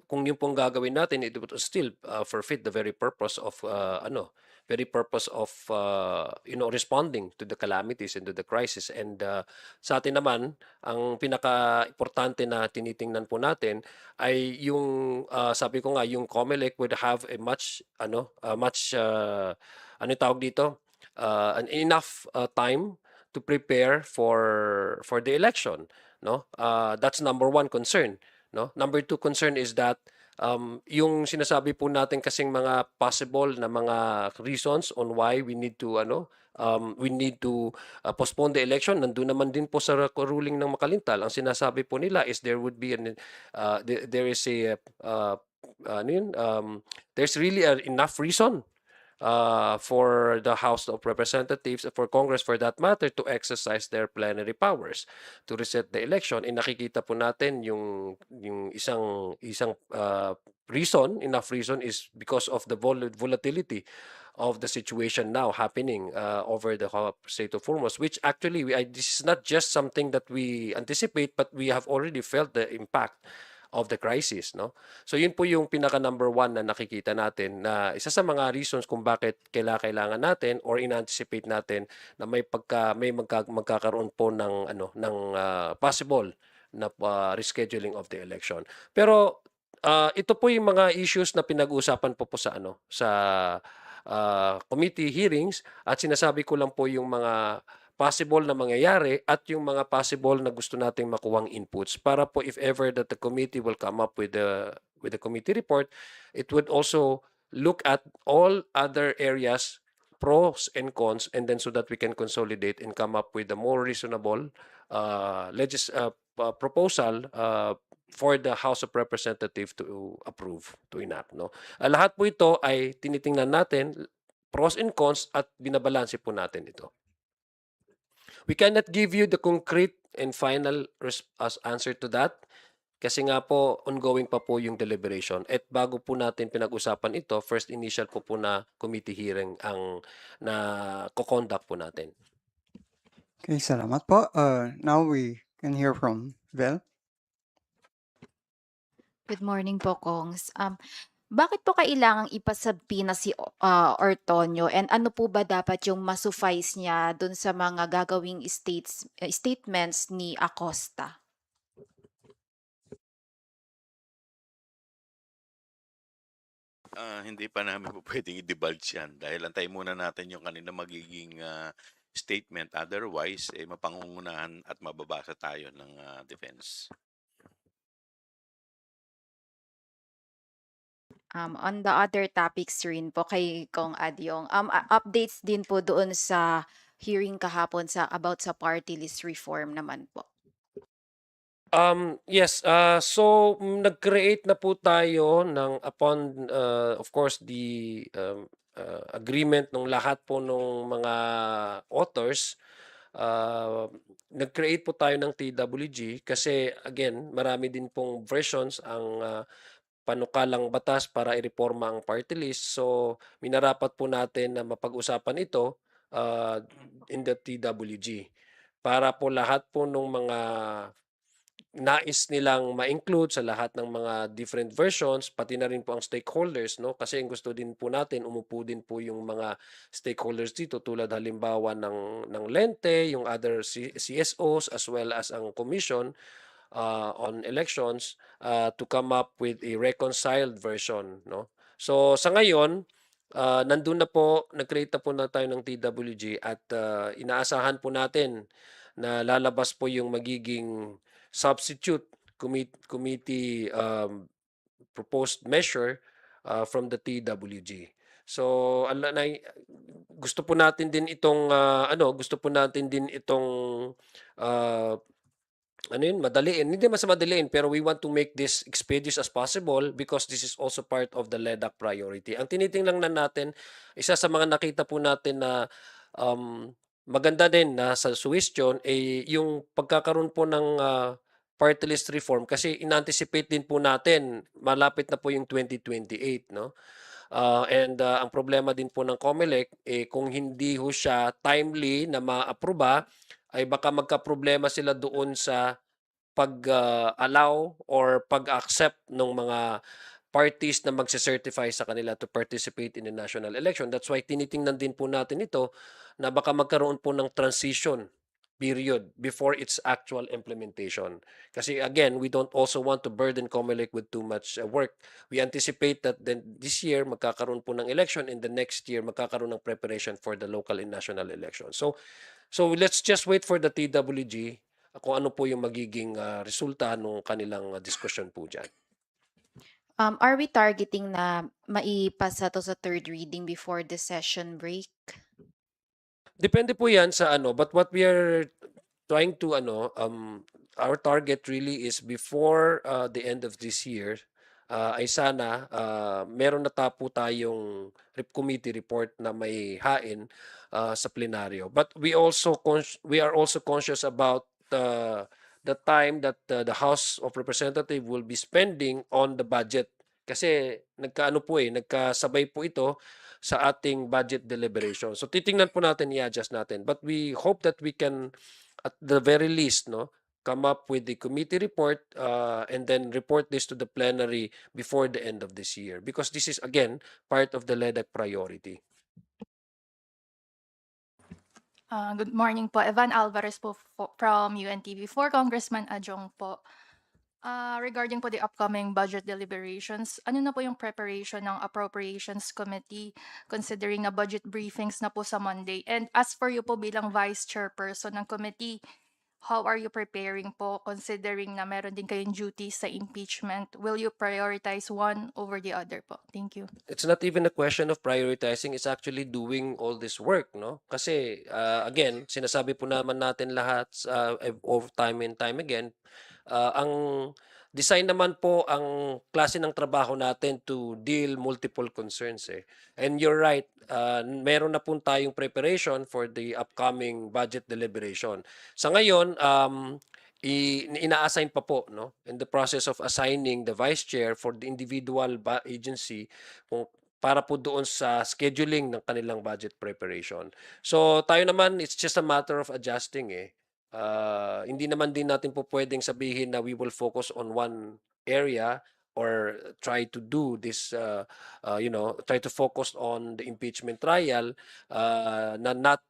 Kung yung pong gagawin natin, it would still forfeit the very purpose of responding to the calamities and to the crisis. And sa atin naman, ang pinaka-importante na tinitingnan po natin ay yung sabi ko nga, yung COMELEC would have a ano tawag dito, an enough time to prepare for the election, no? That's number one concern, no? Number two concern is that yung sinasabi po natin kasing mga possible na mga reasons on why we need to postpone the election, nandun naman din po sa ruling ng Makalintal. Ang sinasabi po nila is there would be there is a there's really enough reason for the House of Representatives, for Congress for that matter, to exercise their plenary powers to reset the election. Nakikita po natin yung isang enough reason is because of the volatility of the situation now happening over the state of Hormuz, which actually this is not just something that we anticipate, but we have already felt the impact of the crisis, no? So yun po yung pinaka number one na nakikita natin, na isa sa mga reasons kung bakit kailangan natin or in-anticipate natin na magkakaroon po ng possible na rescheduling of the election. Pero ito po yung mga issues na pinag-uusapan po sa committee hearings, at sinasabi ko lang po yung mga possible na mangyayari at yung mga possible na gusto nating makuhang inputs para po if ever that the committee will come up with the committee report, it would also look at all other areas, pros and cons, and then so that we can consolidate and come up with a more reasonable proposal for the House of Representatives to approve, to enact, no? Lahat po ito ay tinitingnan natin, pros and cons, at binabalanse po natin ito. We cannot give you the concrete and final answer to that kasi nga po ongoing pa po yung deliberation. At bago po natin pinag-usapan ito, first initial po na committee hearing ang na co-conduct po natin. Okay, salamat po. Now we can hear from Vel. Good morning po, Kongs. Bakit po kailangang ipasubpoena si Ortonio, and ano po ba dapat yung masuffice niya dun sa mga gagawing statements ni Acosta? Hindi pa namin po pwedeng i-divulge yan dahil antayin muna natin yung kanina magiging statement. Otherwise, mapangungunahan at mababasa tayo ng defense. On the other topics rin po kay Kong Adyong, updates din po doon sa hearing kahapon about sa party list reform naman po. Yes, so nag-create na po tayo ng upon of course the agreement ng lahat po ng mga authors. Nag-create po tayo ng TWG kasi again, marami din pong versions ang panukalang batas para ireforma ang party list. So minarapat po natin na mapag-usapan ito in the TWG para po lahat po ng mga nais nilang ma-include sa lahat ng mga different versions, pati na rin po ang stakeholders, no? Kasi ang gusto din po natin, umupo din po yung mga stakeholders dito, tulad halimbawa ng Lente, yung other CSOs, as well as ang commission on elections, to come up with a reconciled version, no? So sa ngayon, nandun na po, nag-create na po na tayo ng TWG at inaasahan po natin na lalabas po yung magiging substitute committee proposed measure from the TWG. So gusto po natin din itong madaliin. Hindi mas madaliin, pero we want to make this expeditious as possible because this is also part of the LEDAC priority. Ang tinitingnan natin, isa sa mga nakita po natin na maganda din na sa suggestion ay yung pagkakaroon po ng party list reform kasi in-anticipate din po natin malapit na po yung 2028, no? And ang problema din po ng COMELEC kung hindi ho siya timely na ma-aproba ay baka magka-problema sila doon sa pag-allow or pag-accept ng mga parties na magse-certify sa kanila to participate in the national election. That's why tinitingnan din po natin ito na baka magkaroon po ng transition period before its actual implementation. Kasi again, we don't also want to burden COMELEC with too much work. We anticipate that then this year magkakaroon po ng election and the next year magkakaroon ng preparation for the local and national election. So let's just wait for the TWG kung ano po yung magiging resulta ng kanilang discussion po dyan. Are we targeting na maipasa to sa third reading before the session break? Depende po yan sa but what we are trying to our target really is before the end of this year ay sana meron na po tayong committee report na may hain sa plenaryo. But we are also conscious about the time that the House of Representatives will be spending on the budget. Kasi nagkasabay po ito sa ating budget deliberation. So titingnan po natin, i-adjust natin. But we hope that we can, at the very least, come up with the committee report and then report this to the plenary before the end of this year. Because this is, again, part of the LEDAC priority. Good morning po. Evan Alvarez po from UNTV4, Congressman Adjong po. Regarding po the upcoming budget deliberations, ano na po yung preparation ng Appropriations Committee considering na budget briefings na po sa Monday? And as for you po bilang Vice Chairperson ng committee, how are you preparing po considering na meron din kayong duties sa impeachment? Will you prioritize one over the other po? Thank you. It's not even a question of prioritizing, it's actually doing all this work, no? Kasi again, sinasabi po naman natin lahat over time and time again, ang design naman po ang klase ng trabaho natin to deal multiple concerns eh. And you're right, meron na po tayong preparation for the upcoming budget deliberation. Sa ngayon, ina-assign pa po, no, in the process of assigning the vice chair for the individual agency para po doon sa scheduling ng kanilang budget preparation. So tayo naman, it's just a matter of adjusting eh. Hindi naman din natin po pwedeng sabihin na we will focus on one area or try to do this, try to focus on the impeachment trial, not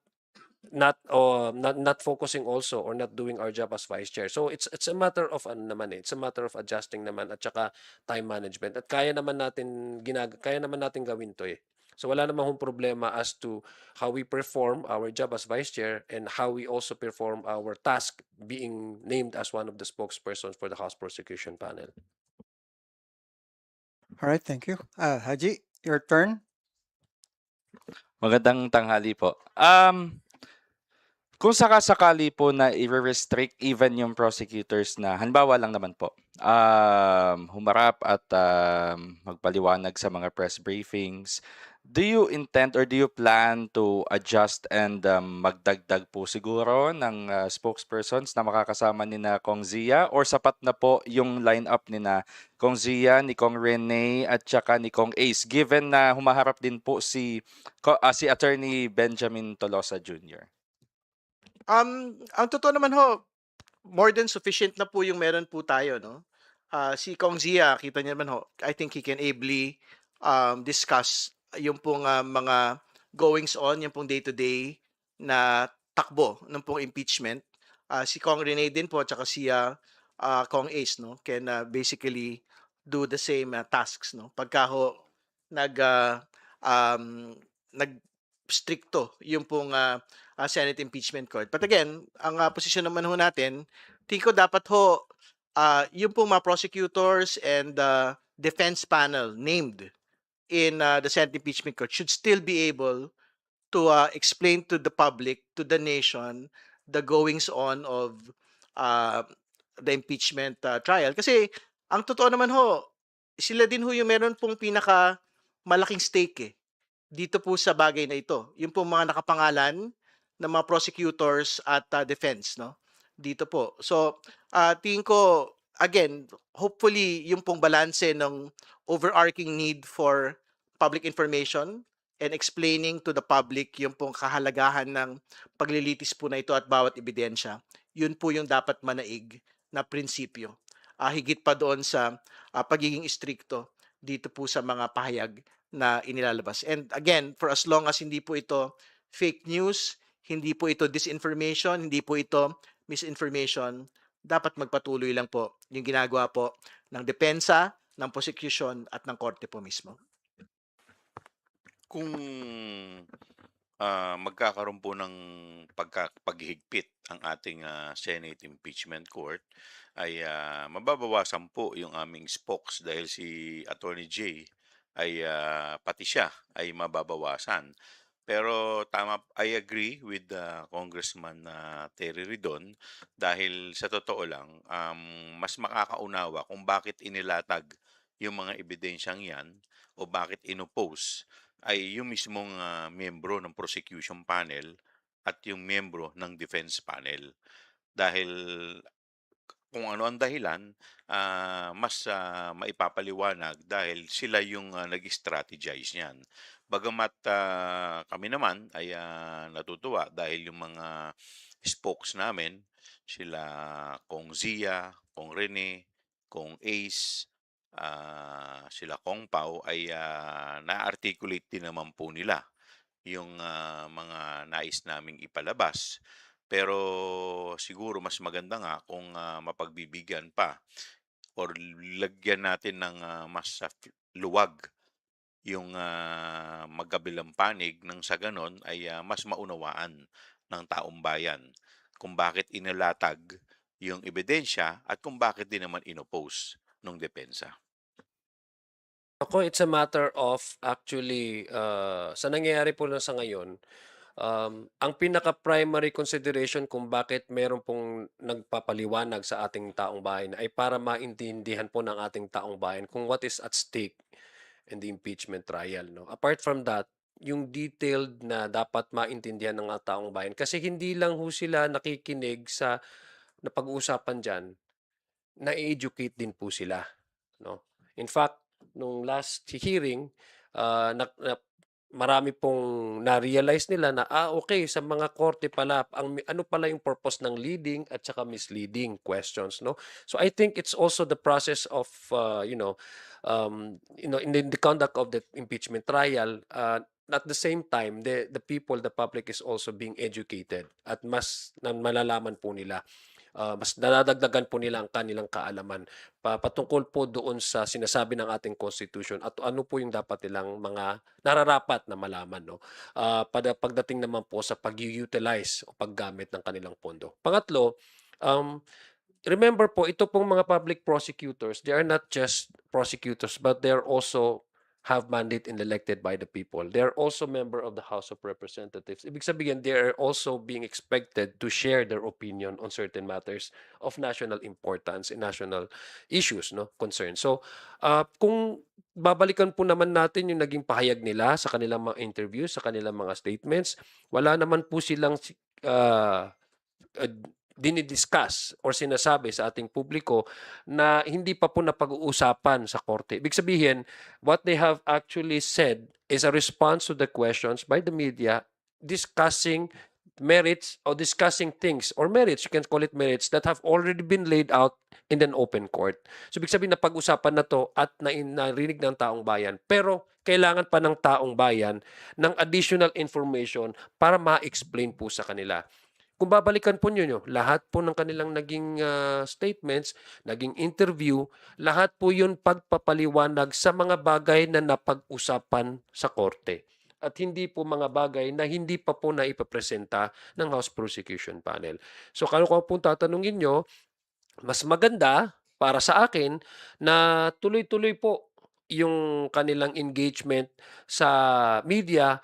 focusing also or not doing our job as vice chair. So it's a matter of it's a matter of adjusting naman at saka time management. At kaya naman natin gawin to eh. So wala namang problema as to how we perform our job as vice chair and how we also perform our task being named as one of the spokespersons for the House Prosecution Panel. All right, thank you. Haji, your turn. Magandang tanghali po. Kung sakasakali po na i-restrict even yung prosecutors na, halimbawa lang naman po, humarap at magpaliwanag sa mga press briefings, do you intend or do you plan to adjust and magdagdag po siguro ng spokespersons na makakasama ni na Kong Zia, or sapat na po yung lineup ni na Kong Zia, ni Kong Rene at saka ni Kong Ace, given na humaharap din po si Attorney Benjamin Tolosa Jr.? Ang totoo naman ho, more than sufficient na po yung meron po tayo, no? Si Kong Zia, kita niyo naman ho, I think he can ably discuss yung pong mga goings on, yung pong day-to-day na takbo ng pong impeachment. Si Kong Rene din po, at saka si Kong Ace, no, can basically do the same tasks, no? Pagka ho nag-stricto yung pong Senate Impeachment Court. But again, ang posisyon naman ho natin, tingin ko dapat ho yung pong mga prosecutors and defense panel named in the Senate Impeachment Court should still be able to explain to the public, to the nation, the goings on of the impeachment trial. Kasi ang totoo naman ho, sila din ho yung meron pong pinaka malaking stake dito po sa bagay na ito. Yung pong mga nakapangalan ng mga prosecutors at defense, no? Dito po. So, tingin ko, again, hopefully yung pong balanse ng overarching need for public information and explaining to the public yung pong kahalagahan ng paglilitis po na ito at bawat ebidensya, yun po yung dapat manaig na prinsipyo. Higit pa doon sa pagiging istrikto dito po sa mga pahayag na inilalabas. And again, for as long as hindi po ito fake news, hindi po ito disinformation, hindi po ito misinformation, dapat magpatuloy lang po yung ginagawa po ng depensa, ng prosecution at ng korte po mismo. Kung magkakaroon po ng paghigpit ang ating Senate Impeachment Court, ay mababawasan po yung aming spokes dahil si Attorney J ay pati siya ay mababawasan. Pero tama, I agree with Congressman Terry Ridon dahil sa totoo lang, mas makakaunawa kung bakit inilatag yung mga ebidensyang yan o bakit inopose ay yung mismong miyembro ng prosecution panel at yung miyembro ng defense panel. Dahil kung ano ang dahilan, mas maipapaliwanag dahil sila yung nag-strategize niyan. Bagamat kami naman ay natutuwa dahil yung mga spokes namin, sila Kong Zia, Kong Rene, Kong Ace, sila Kong Pao ay na-articulate din naman po nila yung mga nais naming ipalabas. Pero siguro mas maganda nga kung mapagbibigyan pa or lagyan natin ng mas luwag yung magkabilang panig nang sa ganon ay mas maunawaan ng taong bayan kung bakit inilatag yung ebidensya at kung bakit din naman inopose ng depensa. Ako, it's a matter of actually, sa nangyayari po lang sa ngayon, ang pinaka-primary consideration kung bakit meron pong nagpapaliwanag sa ating taong bayan ay para maintindihan po ng ating taong bayan kung what is at stake in the impeachment trial. No? Apart from that, yung detailed na dapat maintindihan ng taong bayan kasi hindi lang ho sila nakikinig sa napag-uusapan dyan, na-educate din po sila. No? In fact, nung last hearing, marami pong na-realize nila na, okay, sa mga korte pala, ano pala yung purpose ng leading at saka misleading questions, no? So I think it's also the process of, in the conduct of the impeachment trial, at the same time, the people, the public is also being educated at mas malalaman po nila. Mas nadadagdagan po nila ang kanilang kaalaman patungkol po doon sa sinasabi ng ating Constitution at ano po yung dapat nilang mga nararapat na malaman. No? Pagdating naman po sa pag-utilize o paggamit ng kanilang pondo. Pangatlo, remember po, ito pong mga public prosecutors, they are not just prosecutors but they are also have mandate and elected by the people. They are also member of the House of Representatives. Ibig sabihin, they are also being expected to share their opinion on certain matters of national importance and national issues, no, concerns. So, kung babalikan po naman natin yung naging pahayag nila sa kanilang mga interviews, sa kanilang mga statements, wala naman po silang dinidiscuss or sinasabi sa ating publiko na hindi pa po napag-uusapan sa korte. Ibig sabihin, what they have actually said is a response to the questions by the media discussing merits or discussing things or merits, you can call it merits, that have already been laid out in an open court. So, ibig sabihin na pag-usapan na to at narinig ng taong bayan. Pero, kailangan pa ng taong bayan ng additional information para ma-explain po sa kanila. Kung babalikan po nyo, lahat po ng kanilang naging statements, naging interview, lahat po yun pagpapaliwanag sa mga bagay na napag-usapan sa korte. At hindi po mga bagay na hindi pa po naipapresenta ng House Prosecution Panel. So kung po tatanungin nyo, mas maganda para sa akin na tuloy-tuloy po yung kanilang engagement sa media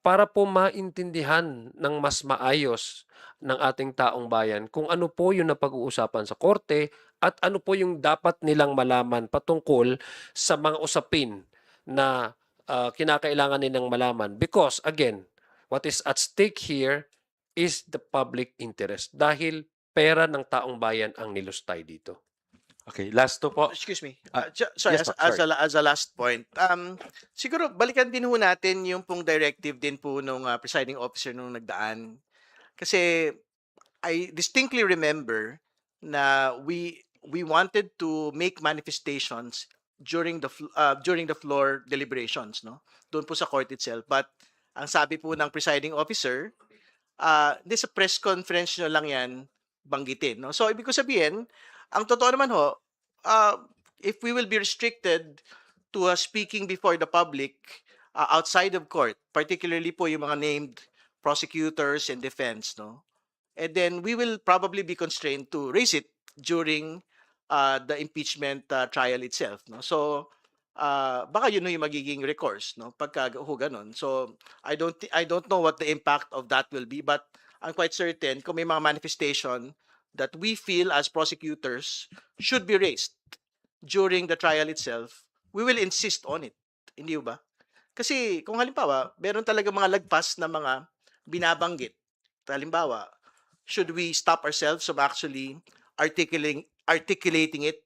para po maintindihan ng mas maayos ng ating taong bayan kung ano po yung napag-uusapan sa korte at ano po yung dapat nilang malaman patungkol sa mga usapin na kinakailangan nilang malaman. Because again, what is at stake here is the public interest dahil pera ng taong bayan ang nilustay dito. Okay, last two po. Excuse me. yes po, sorry. As a last point, siguro balikan din ho natin yung pong directive din po nung presiding officer nung nagdaan. Kasi I distinctly remember na we wanted to make manifestations during the floor deliberations, no? Doon po sa court itself. But ang sabi po ng presiding officer, this sa press conference nyo lang yan banggitin, no? So ibig ko sabihin, ang totoo naman ho, if we will be restricted to speaking before the public outside of court, particularly po yung mga named prosecutors and defense, no? And then we will probably be constrained to raise it during the impeachment trial itself, no? So baka yun yung magiging recourse, no? Pagka ganun. So I don't know what the impact of that will be, but I'm quite certain kung may mga manifestation that we feel as prosecutors should be raised during the trial itself, we will insist on it. Hindi ba? Kasi kung halimbawa, meron talaga mga lagpas na mga binabanggit. Halimbawa, should we stop ourselves from actually articulating it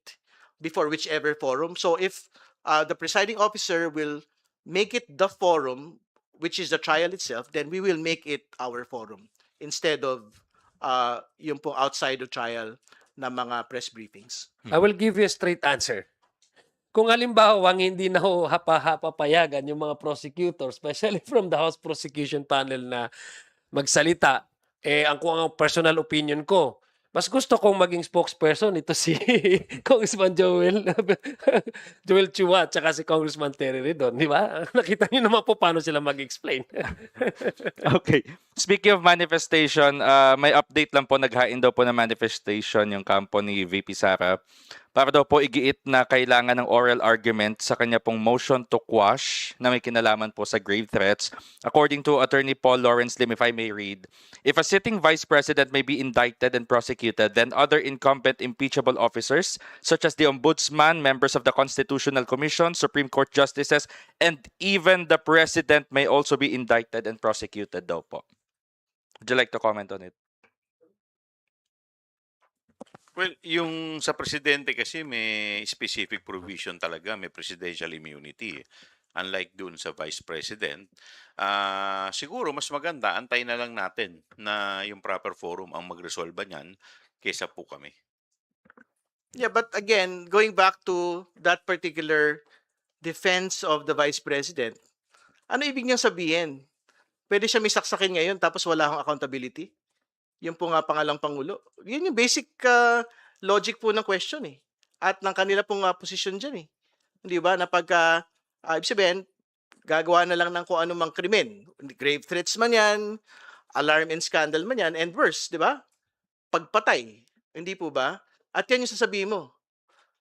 before whichever forum? So if the presiding officer will make it the forum, which is the trial itself, then we will make it our forum instead of yung po outside the trial na mga press briefings. I will give you a straight answer. Kung halimbawa hindi na ho payagan yung mga prosecutors, especially from the House Prosecution Panel na magsalita, ang personal opinion ko, mas gusto kong maging spokesperson ito si Congressman Joel Chua at saka si Congressman Terry Ridon, di ba? Nakita niyo naman po paano sila mag-explain. Okay. Speaking of manifestation, may update lang po, naghain daw po na manifestation yung kampo ni VP Sara para daw po igiit na kailangan ng oral argument sa kanya pong motion to quash na may kinalaman po sa grave threats. According to Attorney Paul Lawrence Lim, if I may read, if a sitting vice president may be indicted and prosecuted, then other incumbent impeachable officers such as the ombudsman, members of the Constitutional Commission, Supreme Court justices, and even the president may also be indicted and prosecuted daw po. Would you like to comment on it? Well, yung sa presidente kasi may specific provision talaga, may presidential immunity. Unlike dun sa vice president, siguro mas maganda, antay na lang natin na yung proper forum ang magresolba niyan kaysa po kami. Yeah, but again, going back to that particular defense of the vice president, ano ibig niyang sabihin? Pwede siya may saksakin ngayon tapos wala akong accountability? Yung po nga pangalang Pangulo. Yun yung basic logic po ng question eh. At ng kanila pong posisyon dyan eh. Hindi ba? Na pagka, ibig sabihin, gagawa na lang ng kung anumang krimen. Grave threats man yan, alarm and scandal man yan, and worse, di ba? Pagpatay. Hindi po ba? At yan yung sasabihin mo.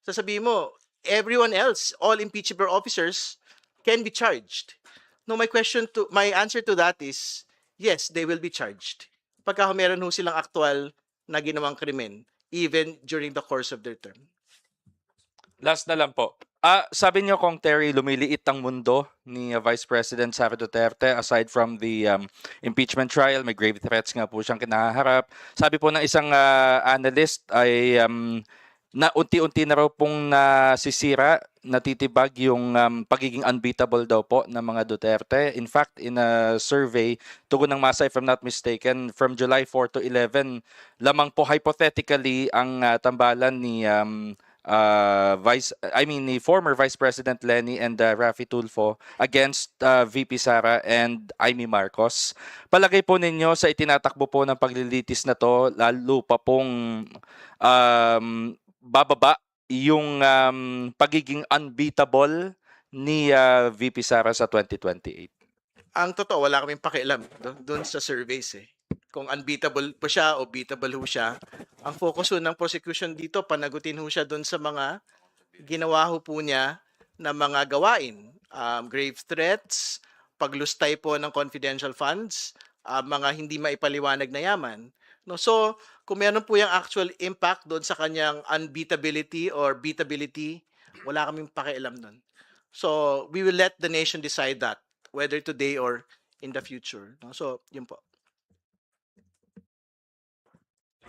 Sasabihin mo, everyone else, all impeachable officers can be charged. No, my answer to that is, yes, they will be charged. Pagka meron ho silang actual na ginawang krimen, even during the course of their term. Last na lang po. Sabi niyo kung Terry, lumiliit ang mundo ni Vice President Sara Duterte aside from the impeachment trial. May grave threats nga po siyang kinaharap. Sabi po ng isang analyst ay na unti-unti na raw pong nasisira, natitibag yung pagiging unbeatable daw po ng mga Duterte. In fact, in a survey, tugon ng masa, if I'm not mistaken, from July 4 to 11, lamang po hypothetically ang tambalan ni ni former Vice President Lenny and Raffy Tulfo against VP Sara and Amy Marcos. Palagay po ninyo sa itinatakbo po ng paglilitis na to, lalo pa pong bababa yung pagiging unbeatable ni VP Sara sa 2028? Ang totoo, wala kaming pakialam doon sa surveys eh. Kung unbeatable po siya o beatable ho siya. Ang focus ho ng prosecution dito, panagutin ho siya doon sa mga ginawa ho po niya na mga gawain. Grave threats, paglustay po ng confidential funds, mga hindi maipaliwanag na yaman. No, so, kung meron po yung actual impact doon sa kanyang unbeatability or beatability, wala kaming pakialam doon. So, we will let the nation decide that, whether today or in the future. No? So, yun po.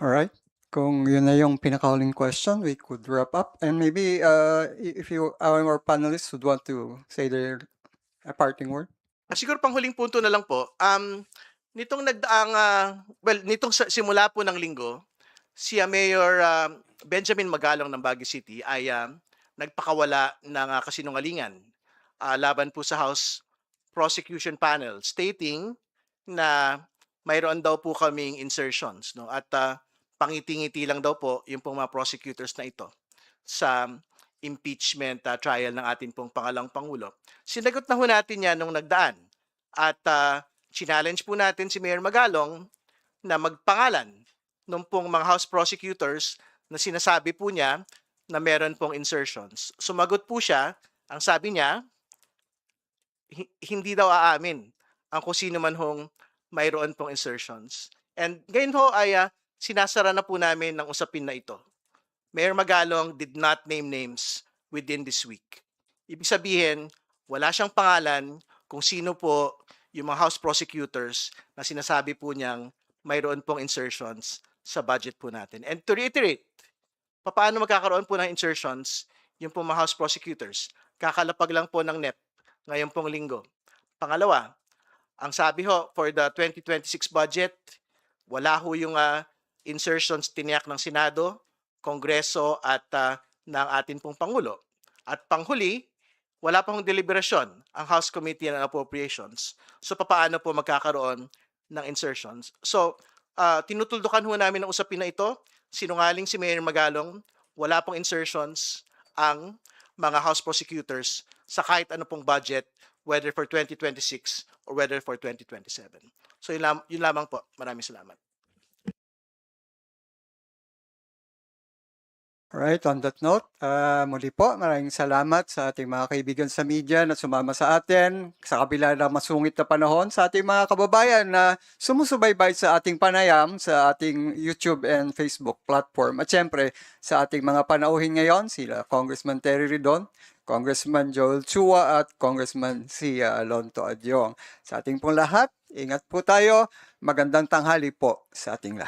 Alright. Kung yun na yung pinakahuling question, we could wrap up. And maybe if our panelists would want to say their parting word. Siguro panghuling punto na lang po. Nitong simula po ng linggo, si Mayor Benjamin Magalong ng Baguio City ay nagpakawala ng kasinungalingan laban po sa House Prosecution Panel stating na mayroon daw po kaming insertions, no? At pangiti-ngiti lang daw po yung pong mga prosecutors na ito sa impeachment trial ng ating pong pangalang Pangulo. Sinagot na ho natin yan nung nagdaan at challenge po natin si Mayor Magalong na magpangalan nung pong mga House prosecutors na sinasabi po niya na meron pong insertions. Sumagot po siya, ang sabi niya, hindi daw aamin ang kung sino man hong mayroon pong insertions. And ngayon ho ay sinasara na po namin ng usapin na ito. Mayor Magalong did not name names within this week. Ibig sabihin, wala siyang pangalan kung sino po yung mga House prosecutors na sinasabi po niyang mayroon pong insertions sa budget po natin. And to reiterate, paano magkakaroon po ng insertions yung po mga House prosecutors? Kakalapag lang po ng NEP ngayon pong linggo. Pangalawa, ang sabi ho, for the 2026 budget, wala ho yung insertions tiniyak ng Senado, Kongreso at ng ating pong Pangulo. At panghuli, wala pang deliberasyon ang House Committee on Appropriations. So paano po magkakaroon ng insertions? So tinutuldukan ho namin ang usapin na ito. Sinungaling si Mayor Magalong, wala pong insertions ang mga House prosecutors sa kahit ano pong budget, whether for 2026 or whether for 2027. So yun lamang po. Maraming salamat. Alright, on that note, muli po, maraming salamat sa ating mga kaibigan sa media na sumama sa atin sa kabila ng masungit na panahon, sa ating mga kababayan na sumusubaybay sa ating panayam sa ating YouTube and Facebook platform. At syempre, sa ating mga panauhin ngayon, sila Congressman Terry Ridon, Congressman Joel Chua at Congressman Sia Alonto Adyong. Sa ating pong lahat, ingat po tayo. Magandang tanghali po sa ating lahat.